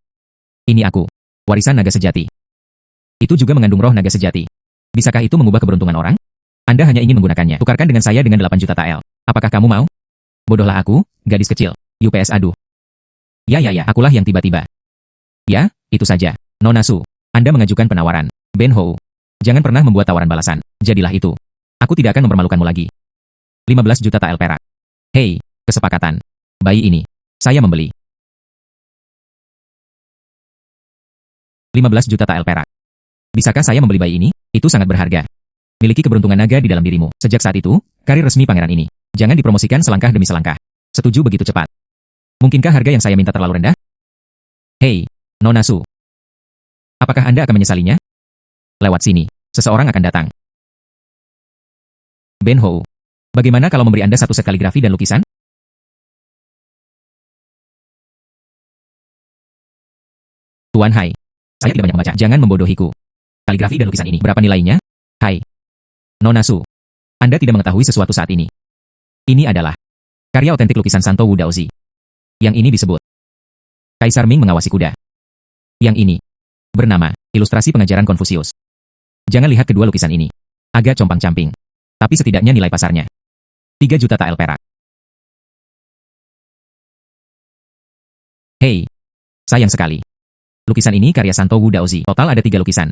Ini aku. Warisan naga sejati. Itu juga mengandung roh naga sejati. Bisakah itu mengubah keberuntungan orang? Anda hanya ingin menggunakannya. Tukarkan dengan saya dengan 8 juta tael. Apakah kamu mau? Bodohlah aku, gadis kecil. UPS aduh. Ya, akulah yang tiba-tiba. Ya, itu saja. Nona Su, Anda mengajukan penawaran. Ben Hou. Jangan pernah membuat tawaran balasan. Jadilah itu. Aku tidak akan mempermalukanmu lagi. 15 juta tael perak. Hei, kesepakatan. Bayi ini. Saya membeli. 15 juta tael perak. Bisakah saya membeli bayi ini? Itu sangat berharga. Miliki keberuntungan naga di dalam dirimu. Sejak saat itu, karir resmi pangeran ini. Jangan dipromosikan selangkah demi selangkah. Setuju begitu cepat. Mungkinkah harga yang saya minta terlalu rendah? Hei, Nona Su. Apakah Anda akan menyesalinya? Lewat sini, seseorang akan datang. Ben Hou. Bagaimana kalau memberi Anda satu set kaligrafi dan lukisan? Tuan Hai. Saya tidak banyak membaca. Jangan membodohiku. Kaligrafi dan lukisan ini. Berapa nilainya? Hai. Nona Su. Anda tidak mengetahui sesuatu saat ini. Ini adalah karya otentik lukisan Santo Wu Daozi. Yang ini disebut Kaisar Ming mengawasi kuda. Yang ini bernama Ilustrasi Pengajaran Konfusius. Jangan lihat kedua lukisan ini. Agak compang-camping. Tapi setidaknya nilai pasarnya 3 juta tael perak. Hei, sayang sekali. Lukisan ini karya Santo Wu Daozi. Total ada 3 lukisan.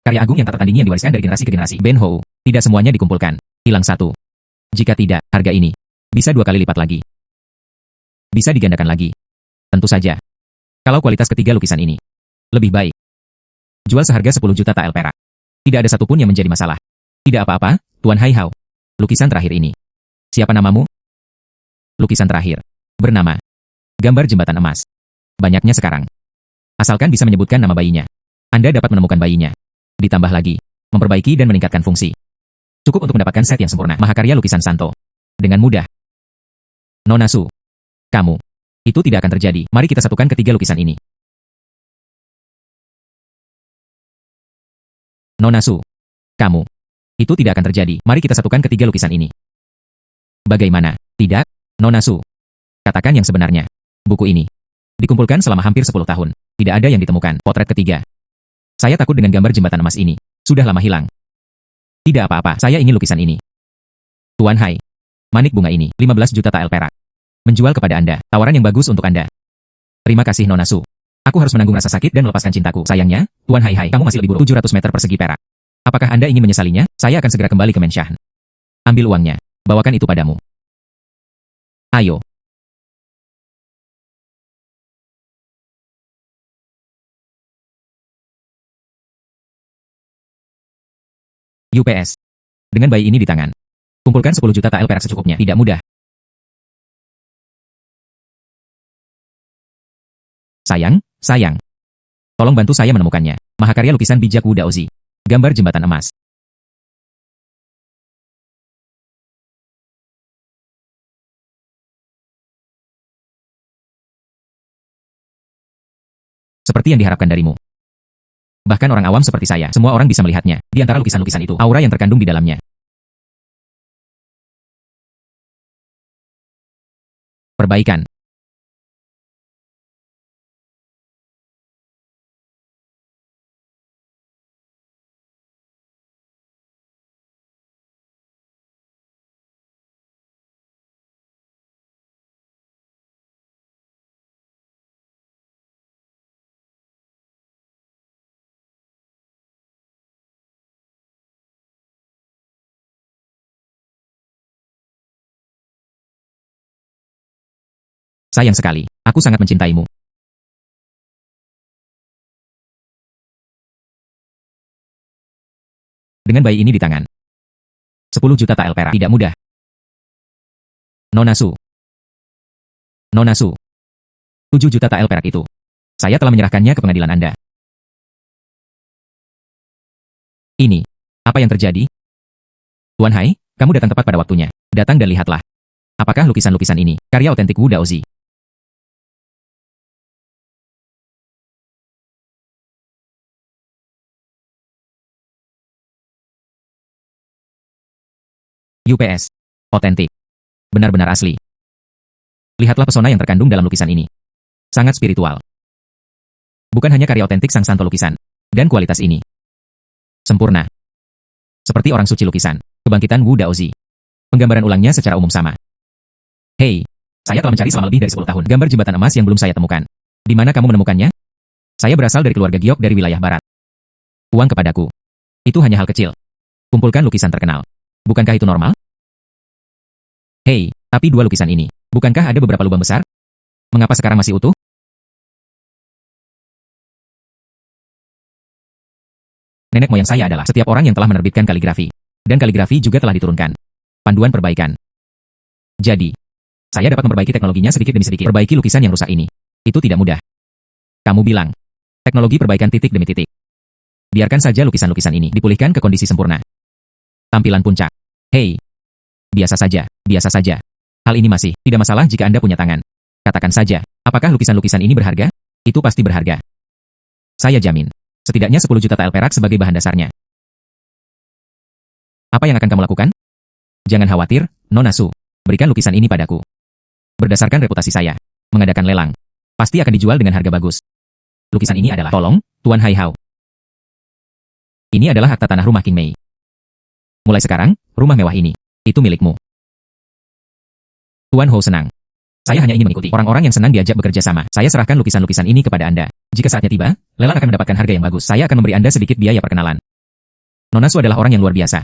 Karya agung yang tak tertandingi yang diwariskan dari generasi ke generasi. Ben Hou, tidak semuanya dikumpulkan. Hilang satu. Jika tidak, harga ini bisa 2 kali lipat lagi. Bisa digandakan lagi. Tentu saja. Kalau kualitas ketiga lukisan ini lebih baik. Jual seharga 10 juta tael perak. Tidak ada satupun yang menjadi masalah. Tidak apa-apa, Tuan Hai Hao. Lukisan terakhir ini. Siapa namamu? Lukisan terakhir. Bernama Gambar Jembatan Emas. Banyaknya sekarang. Asalkan bisa menyebutkan nama bayinya. Anda dapat menemukan bayinya. Ditambah lagi, memperbaiki dan meningkatkan fungsi. Cukup untuk mendapatkan set yang sempurna. Mahakarya lukisan Santo. Dengan mudah. Nona Su. Kamu Itu tidak akan terjadi. Mari kita satukan ketiga lukisan ini. Nona Su. Kamu. Itu tidak akan terjadi. Mari kita satukan ketiga lukisan ini. Bagaimana? Tidak? Nona Su. Katakan yang sebenarnya. Buku ini dikumpulkan selama hampir 10 tahun. Tidak ada yang ditemukan. Potret ketiga. Saya takut dengan gambar jembatan emas ini. Sudah lama hilang. Tidak apa-apa, saya ingin lukisan ini. Tuan Hai. Manik bunga ini, 15 juta tael perak. Menjual kepada Anda. Tawaran yang bagus untuk Anda. Terima kasih Nona Su. Aku harus menanggung rasa sakit dan melepaskan cintaku. Sayangnya, Tuan Hai, kamu masih lebih buruk. 700 meter persegi perak. Apakah Anda ingin menyesalinya? Saya akan segera kembali ke Menshan. Ambil uangnya. Bawakan itu padamu. Ayo. UPS. Dengan bayi ini di tangan. Kumpulkan 10 juta tael perak secukupnya. Tidak mudah. Sayang. Tolong bantu saya menemukannya. Mahakarya lukisan bijak Wu Daozi. Gambar jembatan emas. Seperti yang diharapkan darimu. Bahkan orang awam seperti saya, semua orang bisa melihatnya. Di antara lukisan-lukisan itu, aura yang terkandung di dalamnya. Perbaikan. Sayang sekali, aku sangat mencintaimu. Dengan bayi ini di tangan. 10 juta tael perak. Tidak mudah. Nona Su. 7 juta tael perak itu. Saya telah menyerahkannya ke pengadilan Anda. Ini. Apa yang terjadi? Tuan Hai, kamu datang tepat pada waktunya. Datang dan lihatlah. Apakah lukisan-lukisan ini karya otentik Wu Daozi? UPS. Otentik. Benar-benar asli. Lihatlah pesona yang terkandung dalam lukisan ini. Sangat spiritual. Bukan hanya karya otentik sang santo lukisan. Dan kualitas ini. Sempurna. Seperti orang suci lukisan. Kebangkitan Wu Daozi. Penggambaran ulangnya secara umum sama. Hei, saya telah mencari selama lebih dari 10 tahun gambar jembatan emas yang belum saya temukan. Di mana kamu menemukannya? Saya berasal dari keluarga giok dari wilayah barat. Uang kepadaku. Itu hanya hal kecil. Kumpulkan lukisan terkenal. Bukankah itu normal? Hei, tapi dua lukisan ini. Bukankah ada beberapa lubang besar? Mengapa sekarang masih utuh? Nenek moyang saya adalah setiap orang yang telah menerbitkan kaligrafi. Dan kaligrafi juga telah diturunkan. Panduan perbaikan. Jadi, saya dapat memperbaiki teknologinya sedikit demi sedikit. Perbaiki lukisan yang rusak ini. Itu tidak mudah. Kamu bilang, teknologi perbaikan titik demi titik. Biarkan saja lukisan-lukisan ini dipulihkan ke kondisi sempurna. Tampilan puncak. Hei. Biasa saja. Hal ini masih tidak masalah jika Anda punya tangan. Katakan saja, apakah lukisan-lukisan ini berharga? Itu pasti berharga. Saya jamin. Setidaknya 10 juta tael perak sebagai bahan dasarnya. Apa yang akan kamu lakukan? Jangan khawatir, Nona Su. Berikan lukisan ini padaku. Berdasarkan reputasi saya, mengadakan lelang. Pasti akan dijual dengan harga bagus. Lukisan ini adalah, tolong, Tuan Hai Hao. Ini adalah akta tanah rumah King Mei. Mulai sekarang, rumah mewah ini, itu milikmu. Tuan Hou senang. Saya hanya ingin mengikuti orang-orang yang senang diajak bekerja sama. Saya serahkan lukisan-lukisan ini kepada Anda. Jika saatnya tiba, lelang akan mendapatkan harga yang bagus. Saya akan memberi Anda sedikit biaya perkenalan. Nona Su adalah orang yang luar biasa.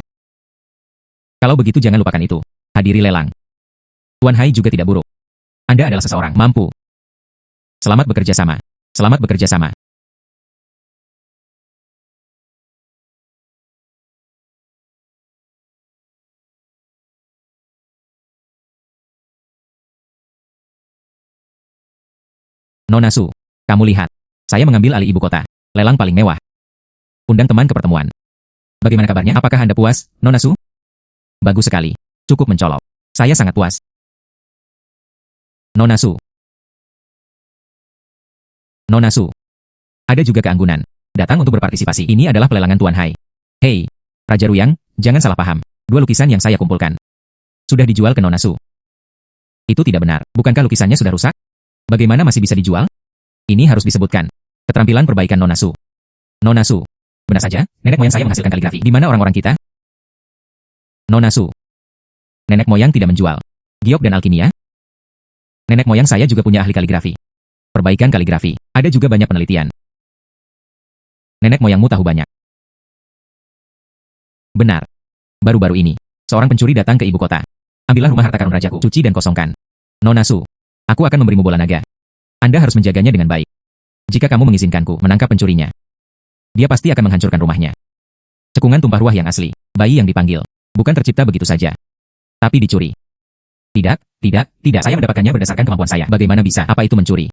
Kalau begitu jangan lupakan itu. Hadiri lelang. Tuan Hai juga tidak buruk. Anda adalah seseorang mampu. Selamat bekerja sama. Selamat bekerja sama. Nona Su, kamu lihat. Saya mengambil alih ibu kota. Lelang paling mewah. Undang teman ke pertemuan. Bagaimana kabarnya? Apakah Anda puas, Nona Su? Bagus sekali. Cukup mencolok. Saya sangat puas. Nona Su. Nona Su. Ada juga keanggunan. Datang untuk berpartisipasi. Ini adalah pelelangan Tuan Hai. Hei, Raja Ruyang, jangan salah paham. 2 lukisan yang saya kumpulkan sudah dijual ke Nona Su. Itu tidak benar. Bukankah lukisannya sudah rusak? Bagaimana masih bisa dijual? Ini harus disebutkan. Keterampilan perbaikan Nona Su. Nona Su. Benar saja, nenek moyang saya menghasilkan kaligrafi. Di mana orang-orang kita? Nona Su. Nenek moyang tidak menjual. Giok dan alkimia? Nenek moyang saya juga punya ahli kaligrafi. Perbaikan kaligrafi. Ada juga banyak penelitian. Nenek moyangmu tahu banyak. Benar. Baru-baru ini, seorang pencuri datang ke ibu kota. Ambillah rumah harta karun rajaku, cuci dan kosongkan. Nona Su, aku akan memberimu bola naga. Anda harus menjaganya dengan baik. Jika kamu mengizinkanku menangkap pencurinya, dia pasti akan menghancurkan rumahnya. Cekungan tumpah ruah yang asli, bayi yang dipanggil, bukan tercipta begitu saja. Tapi dicuri. Tidak. Saya mendapatkannya berdasarkan kemampuan saya. Bagaimana bisa? Apa itu mencuri?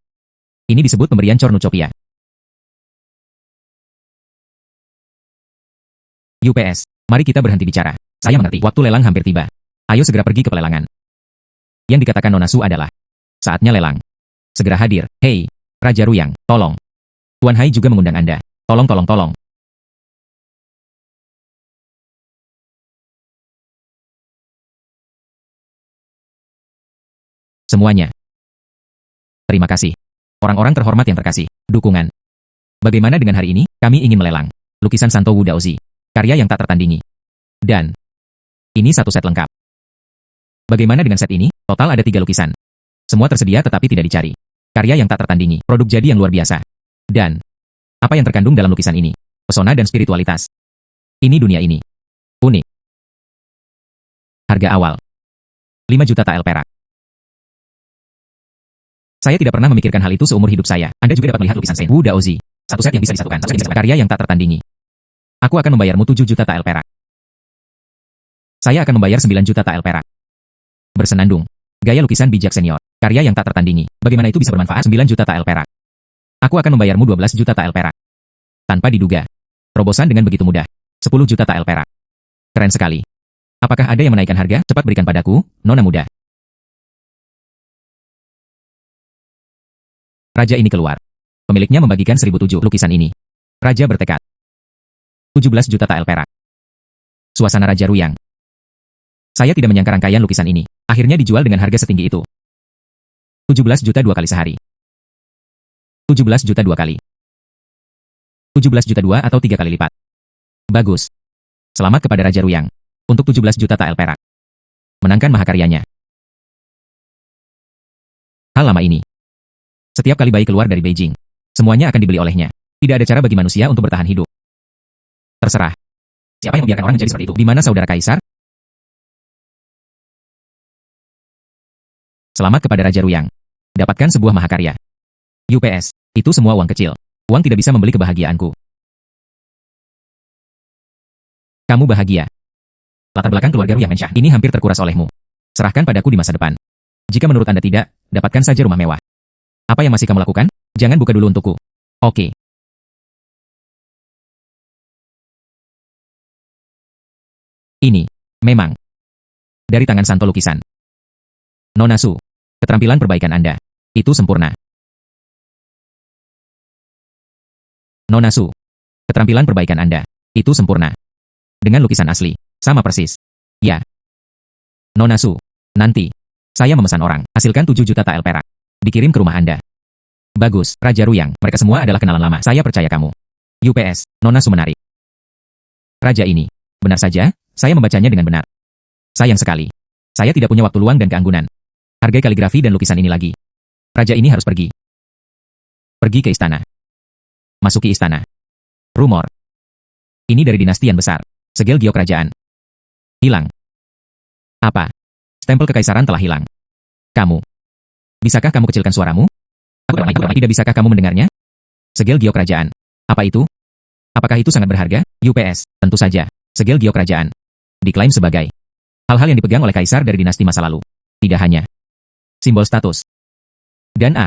Ini disebut pemberian cornucopia. UPS, mari kita berhenti bicara. Saya mengerti, waktu lelang hampir tiba. Ayo segera pergi ke pelelangan. Yang dikatakan Nona Su adalah, saatnya lelang. Segera hadir. Hei, Raja Ruyang, tolong. Tuan Hai juga mengundang Anda. Tolong. Semuanya. Terima kasih. Orang-orang terhormat yang terkasih. Dukungan. Bagaimana dengan hari ini? Kami ingin melelang lukisan Santo Wu Daozi. Karya yang tak tertandingi. Dan ini satu set lengkap. Bagaimana dengan set ini? Total ada 3 lukisan. Semua tersedia tetapi tidak dicari. Karya yang tak tertandingi. Produk jadi yang luar biasa. Dan apa yang terkandung dalam lukisan ini? Pesona dan spiritualitas. Ini dunia ini. Unik. Harga awal 5 juta tael perak. Saya tidak pernah memikirkan hal itu seumur hidup saya. Anda juga dapat melihat lukisan Sen Wu Daozi. Satu set yang bisa disatukan. Karya yang tak tertandingi. Aku akan membayarmu 7 juta tael perak. Saya akan membayar 9 juta tael perak. Bersenandung. Gaya lukisan bijak senior. Karya yang tak tertandingi. Bagaimana itu bisa bermanfaat? 9 juta tael perak. Aku akan membayarmu 12 juta tael perak. Tanpa diduga. Terobosan dengan begitu mudah. 10 juta tael perak. Keren sekali. Apakah ada yang menaikkan harga? Cepat berikan padaku, Nona muda. Raja ini keluar. Pemiliknya membagikan 1007 lukisan ini. Raja bertekad. 17 juta tael perak. Suasana Raja Ruyang. Saya tidak menyangka rangkaian lukisan ini akhirnya dijual dengan harga setinggi itu. 17 juta 2 kali sehari. 17 juta 2 kali. 17 juta 2 atau 3 kali lipat. Bagus. Selamat kepada Raja Ruyang. Untuk 17 juta tael perak. Menangkan mahakaryanya. Hal lama ini. Setiap kali bayi keluar dari Beijing, semuanya akan dibeli olehnya. Tidak ada cara bagi manusia untuk bertahan hidup. Terserah. Siapa yang membiarkan orang menjadi seperti itu? Di mana saudara Kaisar? Selamat kepada Raja Ruyang. Dapatkan sebuah mahakarya. UPS, itu semua uang kecil. Uang tidak bisa membeli kebahagiaanku. Kamu bahagia. Latar belakang keluarga Ruyang Mensyah ini hampir terkuras olehmu. Serahkan padaku di masa depan. Jika menurut Anda tidak, dapatkan saja rumah mewah. Apa yang masih kamu lakukan? Jangan buka dulu untukku. Oke. Ini, memang, dari tangan Santo Lukisan. Nona Su, keterampilan perbaikan Anda, itu sempurna. Nona Su, keterampilan perbaikan Anda, itu sempurna. Dengan lukisan asli, sama persis. Ya. Nona Su, nanti, saya memesan orang, hasilkan 7 juta tael perak. Dikirim ke rumah Anda. Bagus, Raja Ruyang, mereka semua adalah kenalan lama, saya percaya kamu. UPS, Nona Su menarik. Raja ini, benar saja, saya membacanya dengan benar. Sayang sekali. Saya tidak punya waktu luang dan keanggunan. Hargai kaligrafi dan lukisan ini lagi. Raja ini harus pergi. Pergi ke istana. Masuki istana. Rumor. Ini dari dinasti yang besar. Segel giok kerajaan. Hilang. Apa? Stempel kekaisaran telah hilang. Kamu. Bisakah kamu kecilkan suaramu? Tidak bisakah kamu mendengarnya? Segel giok kerajaan. Apa itu? Apakah itu sangat berharga? UPS. Tentu saja. Segel giok kerajaan. Diklaim sebagai hal-hal yang dipegang oleh kaisar dari dinasti masa lalu. Tidak hanya simbol status. Dan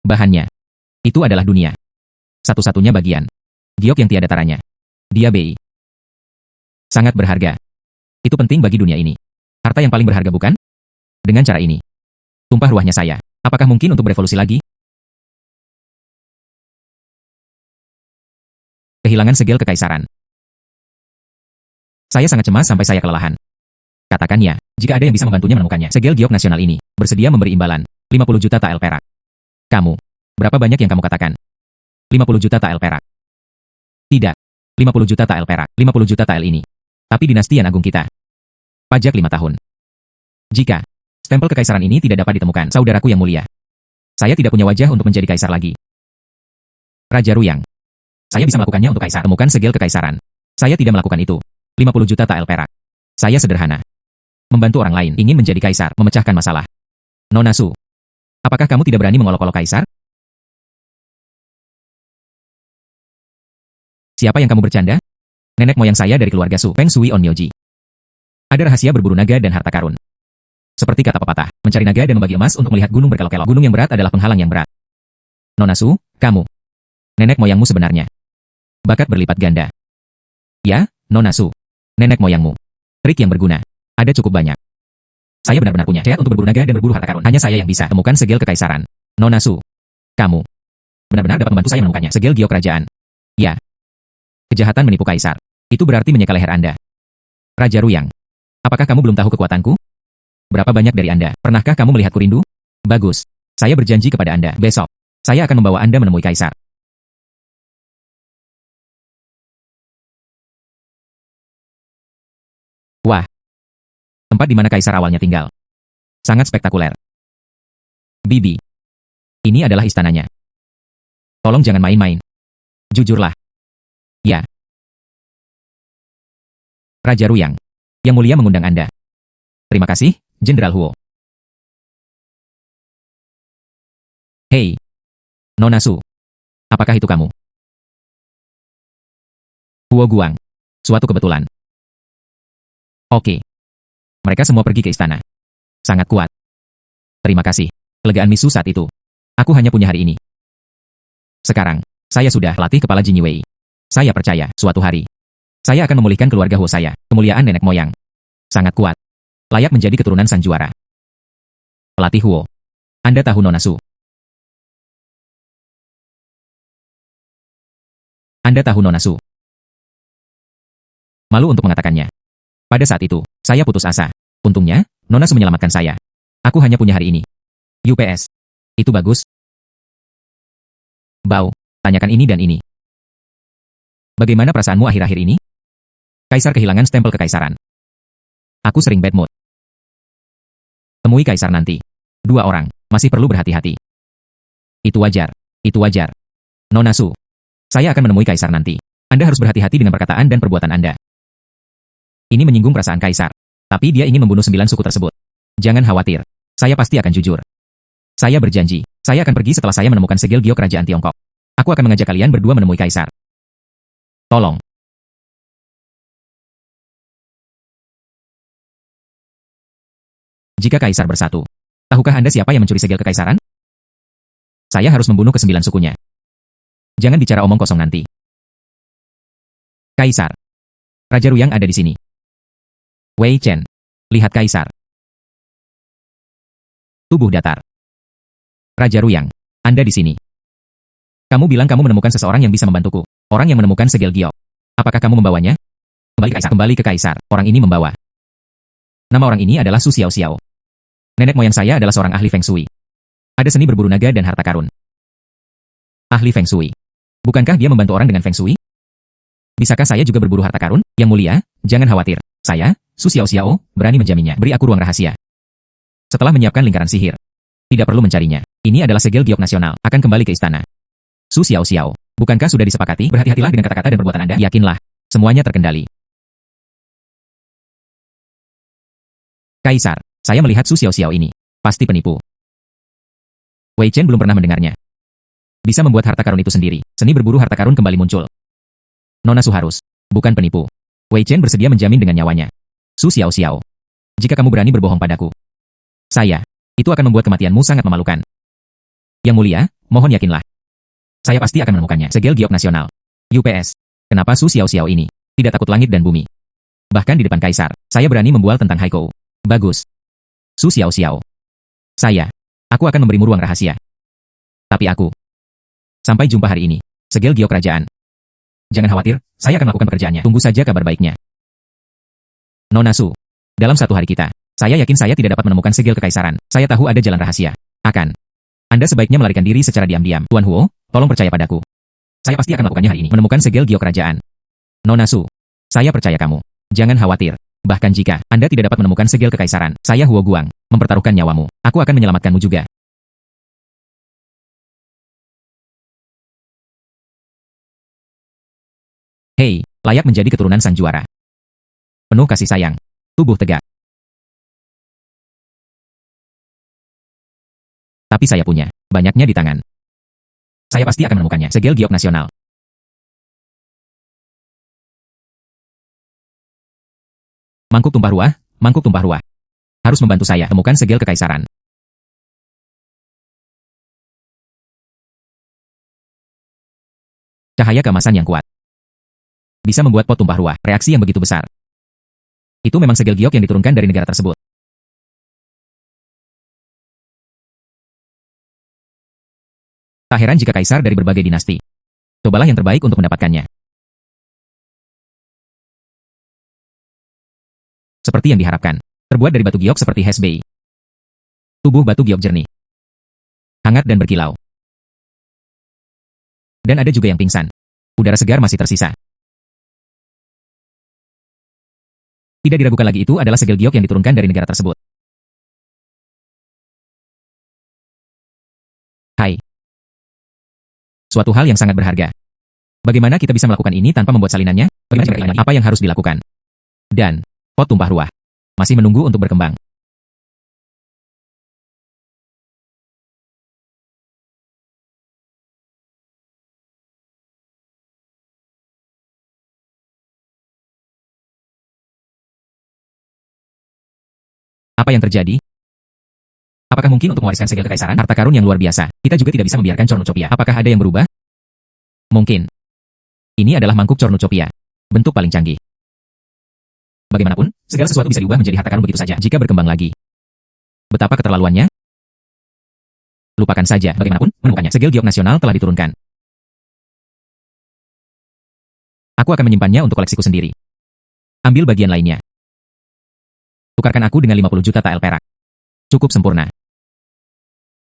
bahannya. Itu adalah dunia. Satu-satunya bagian. Giok yang tiada taranya. Dia BI. Sangat berharga. Itu penting bagi dunia ini. Harta yang paling berharga bukan? Dengan cara ini. Tumpah ruahnya saya. Apakah mungkin untuk berevolusi lagi? Kehilangan segel kekaisaran. Saya sangat cemas sampai saya kelelahan. Katakan ya, jika ada yang bisa membantunya menemukannya. Segel giok nasional ini bersedia memberi imbalan 50 juta tael perak. Kamu, berapa banyak yang kamu katakan? 50 juta tael perak. Tidak, 50 juta tael perak, 50 juta tael ini. Tapi dinasti yang agung kita. Pajak 5 tahun. Jika stempel kekaisaran ini tidak dapat ditemukan, saudaraku yang mulia, saya tidak punya wajah untuk menjadi kaisar lagi. Raja Ruyang, saya bisa melakukannya untuk kaisar. Temukan segel kekaisaran. Saya tidak melakukan itu. 50 juta tael perak. Saya sederhana. Membantu orang lain, ingin menjadi kaisar, memecahkan masalah. Nona Su, apakah kamu tidak berani mengolok-olok kaisar? Siapa yang kamu bercanda? Nenek moyang saya dari keluarga Su, Feng Shui On Myoji. Ada rahasia berburu naga dan harta karun. Seperti kata pepatah, mencari naga dan membagi emas untuk melihat gunung berkelok-kelok. Gunung yang berat adalah penghalang yang berat. Nona Su, kamu. Nenek moyangmu sebenarnya. Bakat berlipat ganda. Ya, Nona Su. Nenek moyangmu. Trik yang berguna. Ada cukup banyak. Saya benar-benar punya niat untuk berburu naga dan berburu harta karun. Hanya saya yang bisa temukan segel kekaisaran. Nona Su. Kamu. Benar-benar dapat membantu saya menemukannya. Segel giok kerajaan. Ya. Kejahatan menipu kaisar. Itu berarti menyeka leher Anda. Raja Ruyang. Apakah kamu belum tahu kekuatanku? Berapa banyak dari Anda? Pernahkah kamu melihatku rindu? Bagus. Saya berjanji kepada Anda. Besok, saya akan membawa Anda menemui kaisar. Wah. Tempat di mana kaisar awalnya tinggal. Sangat spektakuler. Bibi. Ini adalah istananya. Tolong jangan main-main. Jujurlah. Ya. Raja Ruyang. Yang mulia mengundang Anda. Terima kasih, Jenderal Huo. Hei. Nona Su. Apakah itu kamu? Huo Guang. Suatu kebetulan. Oke. Mereka semua pergi ke istana. Sangat kuat. Terima kasih. Kelegaan Misu saat itu. Aku hanya punya hari ini. Sekarang, saya sudah latih kepala Jin Wei. Saya percaya, suatu hari, saya akan memulihkan keluarga Huo saya. Kemuliaan nenek moyang. Sangat kuat. Layak menjadi keturunan sang juara. Pelatih Huo. Anda tahu Nona Su. Anda tahu Nona Su. Malu untuk mengatakannya. Pada saat itu, saya putus asa. Untungnya, Nona Su menyelamatkan saya. Aku hanya punya hari ini. UPS. Itu bagus. Bau, tanyakan ini dan ini. Bagaimana perasaanmu akhir-akhir ini? Kaisar kehilangan stempel kekaisaran. Aku sering bad mood. Temui kaisar nanti. 2 orang, masih perlu berhati-hati. Itu wajar. Itu wajar. Nona Su. Saya akan menemui kaisar nanti. Anda harus berhati-hati dengan perkataan dan perbuatan Anda. Ini menyinggung perasaan kaisar. Tapi dia ingin membunuh 9 suku tersebut. Jangan khawatir. Saya pasti akan jujur. Saya berjanji, saya akan pergi setelah saya menemukan segel giok kerajaan Tiongkok. Aku akan mengajak kalian berdua menemui kaisar. Tolong. Jika kaisar bersatu, tahukah Anda siapa yang mencuri segel kekaisaran? Saya harus membunuh ke-9 sukunya. Jangan bicara omong kosong nanti. Kaisar. Raja Ruyang ada di sini. Wei Chen. Lihat kaisar. Tubuh datar. Raja Ruyang, Anda di sini. Kamu bilang kamu menemukan seseorang yang bisa membantuku. Orang yang menemukan segel giok. Apakah kamu membawanya? Kembali ke kaisar. Kembali ke kaisar. Orang ini membawa. Nama orang ini adalah Su Xiao Xiao. Nenek moyang saya adalah seorang ahli Feng Shui. Ada seni berburu naga dan harta karun. Ahli Feng Shui. Bukankah dia membantu orang dengan Feng Shui? Bisakah saya juga berburu harta karun? Yang mulia, jangan khawatir. Saya, Su Xiao Xiao, berani menjaminnya. Beri aku ruang rahasia. Setelah menyiapkan lingkaran sihir. Tidak perlu mencarinya. Ini adalah segel giok nasional. Akan kembali ke istana. Su Xiao Xiao. Bukankah sudah disepakati? Berhati-hatilah dengan kata-kata dan perbuatan Anda. Yakinlah. Semuanya terkendali. Kaisar. Saya melihat Su Xiao Xiao ini. Pasti penipu. Wei Chen belum pernah mendengarnya. Bisa membuat harta karun itu sendiri. Seni berburu harta karun kembali muncul. Nona Su harus. Bukan penipu. Wei Chen bersedia menjamin dengan nyawanya. Su Xiao Xiao. Jika kamu berani berbohong padaku. Saya. Itu akan membuat kematianmu sangat memalukan. Yang mulia, mohon yakinlah. Saya pasti akan menemukannya. Segel giok nasional. UPS. Kenapa Su Xiao Xiao ini tidak takut langit dan bumi? Bahkan di depan kaisar, saya berani membual tentang Haikou. Bagus. Su Xiao Xiao. Aku akan memberimu ruang rahasia. Tapi aku. Sampai jumpa hari ini. Segel giok kerajaan. Jangan khawatir, saya akan melakukan pekerjaannya. Tunggu saja kabar baiknya. Nona Su, dalam satu hari kita, saya yakin saya tidak dapat menemukan segel kekaisaran. Saya tahu ada jalan rahasia. Anda sebaiknya melarikan diri secara diam-diam. Tuan Huo, tolong percaya padaku. Saya pasti akan melakukannya hari ini. Menemukan segel giok kerajaan. Nona Su, saya percaya kamu. Jangan khawatir. Bahkan jika Anda tidak dapat menemukan segel kekaisaran, saya Huo Guang, mempertaruhkan nyawamu. Aku akan menyelamatkanmu juga. Hei, layak menjadi keturunan sang juara. Penuh kasih sayang. Tubuh tegak. Tapi saya punya, banyaknya di tangan. Saya pasti akan menemukannya. Segel giok nasional. Mangkuk tumpah ruah, mangkuk tumpah ruah. Harus membantu saya temukan segel kekaisaran. Cahaya keemasan yang kuat bisa membuat pot tumpah ruah. Reaksi yang begitu besar. Itu memang segel giok yang diturunkan dari negara tersebut. Tak heran jika kaisar dari berbagai dinasti. Cobalah yang terbaik untuk mendapatkannya. Seperti yang diharapkan. Terbuat dari batu giok seperti Hesbei. Tubuh batu giok jernih. Hangat dan berkilau. Dan ada juga yang pingsan. Udara segar masih tersisa. Tidak diragukan lagi itu adalah segel giok yang diturunkan dari negara tersebut. Hai. Suatu hal yang sangat berharga. Bagaimana kita bisa melakukan ini tanpa membuat salinannya? Bagaimana apa yang harus dilakukan? Dan, pot tumpah ruah. Masih menunggu untuk berkembang. Apa yang terjadi? Apakah mungkin untuk mewariskan segel kekaisaran? Harta karun yang luar biasa. Kita juga tidak bisa membiarkan Cornucopia. Apakah ada yang berubah? Mungkin. Ini adalah mangkuk Cornucopia. Bentuk paling canggih. Bagaimanapun, segala sesuatu bisa diubah menjadi harta karun begitu saja jika berkembang lagi. Betapa keterlaluannya? Lupakan saja. Bagaimanapun, menemukannya. Segel giok nasional telah diturunkan. Aku akan menyimpannya untuk koleksiku sendiri. Ambil bagian lainnya. Tukarkan aku dengan 50 juta tael perak. Cukup sempurna.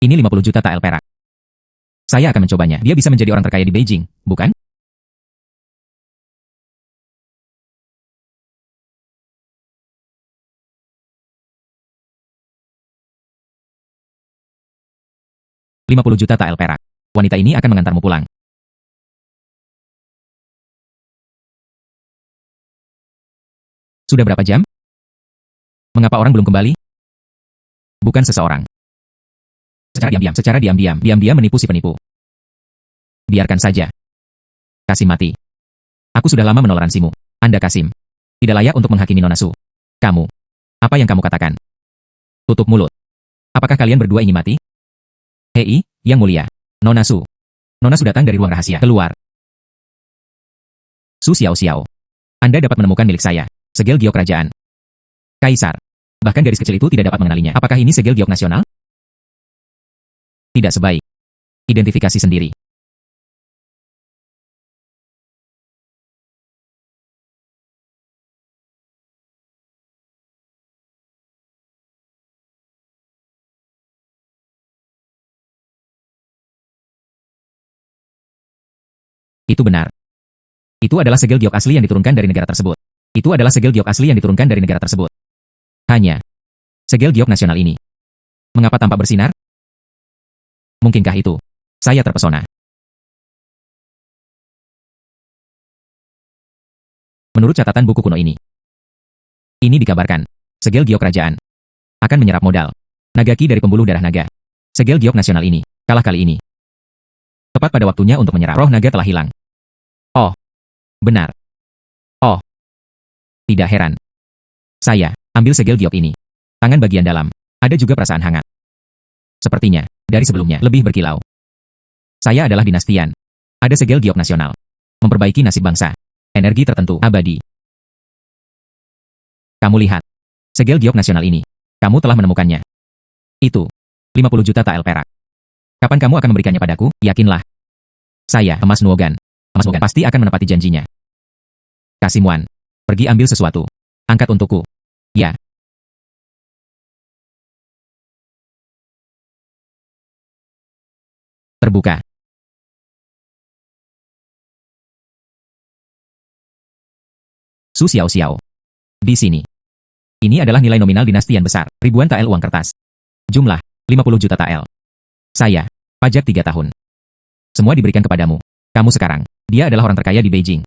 Ini 50 juta tael perak. Saya akan mencobanya. Dia bisa menjadi orang terkaya di Beijing, bukan? $50 juta tael perak. Wanita ini akan mengantarmu pulang. Sudah berapa jam? Mengapa orang belum kembali? Bukan seseorang. Secara diam-diam menipu si penipu. Biarkan saja. Kasim mati. Aku sudah lama menoleransimu. Anda Kasim. Tidak layak untuk menghakimi Nona Su. Kamu. Apa yang kamu katakan? Tutup mulut. Apakah kalian berdua ingin mati? Hei, Yang Mulia. Nona Su. Nona Su datang dari ruang rahasia. Keluar. Su Xiao Xiao. Anda dapat menemukan milik saya. Segel giok kerajaan. Kaisar. Bahkan gadis kecil itu tidak dapat mengenalinya. Apakah ini segel giok nasional? Tidak sebaik. Identifikasi sendiri. Itu benar. Itu adalah segel giok asli yang diturunkan dari negara tersebut. Itu adalah segel giok asli yang diturunkan dari negara tersebut. Hanya segel giok nasional ini. Mengapa tampak bersinar? Mungkinkah itu? Saya terpesona. Menurut catatan buku kuno ini dikabarkan, segel giok kerajaan akan menyerap modal Nagaki dari pembuluh darah naga. Segel giok nasional ini kalah kali ini. Tepat pada waktunya untuk menyerap. Roh naga telah hilang. Oh, benar. Oh, tidak heran. Saya ambil segel giok ini. Tangan bagian dalam. Ada juga perasaan hangat. Sepertinya, dari sebelumnya, lebih berkilau. Saya adalah dinastian. Ada segel giok nasional. Memperbaiki nasib bangsa. Energi tertentu, abadi. Kamu lihat. Segel giok nasional ini. Kamu telah menemukannya. Itu. 50 juta tael perak. Kapan kamu akan memberikannya padaku? Yakinlah. Saya, Emas Nuogan. emas bukan. Pasti akan menepati janjinya. Kasimuan, pergi ambil sesuatu. Angkat untukku. Ya. Terbuka. Su Xiao Xiao. Di sini. Ini adalah nilai nominal dinasti yang besar. Ribuan tael uang kertas. Jumlah, 50 juta tael. Saya, pajak 3 tahun. Semua diberikan kepadamu. Kamu sekarang, dia adalah orang terkaya di Beijing.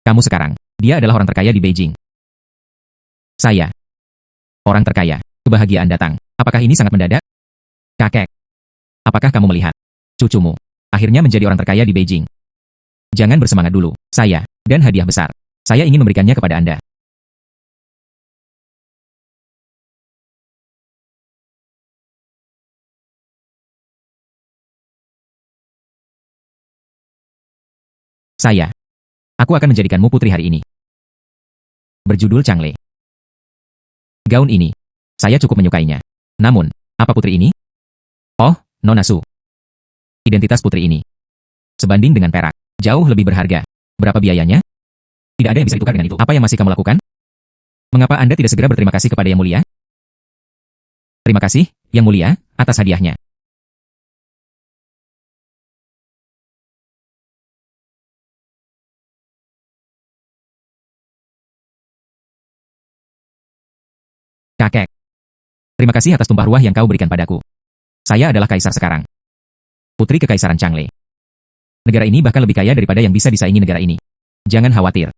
Kamu sekarang, dia adalah orang terkaya di Beijing. Saya, orang terkaya. Kebahagiaan datang. Apakah ini sangat mendadak? Kakek. Apakah kamu melihat? Cucumu, akhirnya menjadi orang terkaya di Beijing. Jangan bersemangat dulu. Saya, dan hadiah besar. Saya ingin memberikannya kepada Anda. Saya. Aku akan menjadikanmu putri hari ini. Berjudul Changle. Gaun ini. Saya cukup menyukainya. Namun, apa putri ini? Oh, Nona Su. Identitas putri ini. Sebanding dengan perak. Jauh lebih berharga. Berapa biayanya? Tidak ada yang bisa ditukar dengan itu. Apa yang masih kamu lakukan? Mengapa Anda tidak segera berterima kasih kepada Yang Mulia? Terima kasih, Yang Mulia, atas hadiahnya. Kakek. Terima kasih atas tumpah ruah yang kau berikan padaku. Saya adalah kaisar sekarang. Putri Kekaisaran Changle. Negara ini bahkan lebih kaya daripada yang bisa disaingi negara ini. Jangan khawatir.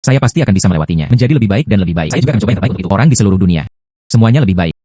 Saya pasti akan bisa melewatinya. Menjadi lebih baik dan lebih baik. Saya juga akan coba yang terbaik untuk itu. Orang di seluruh dunia. Semuanya lebih baik.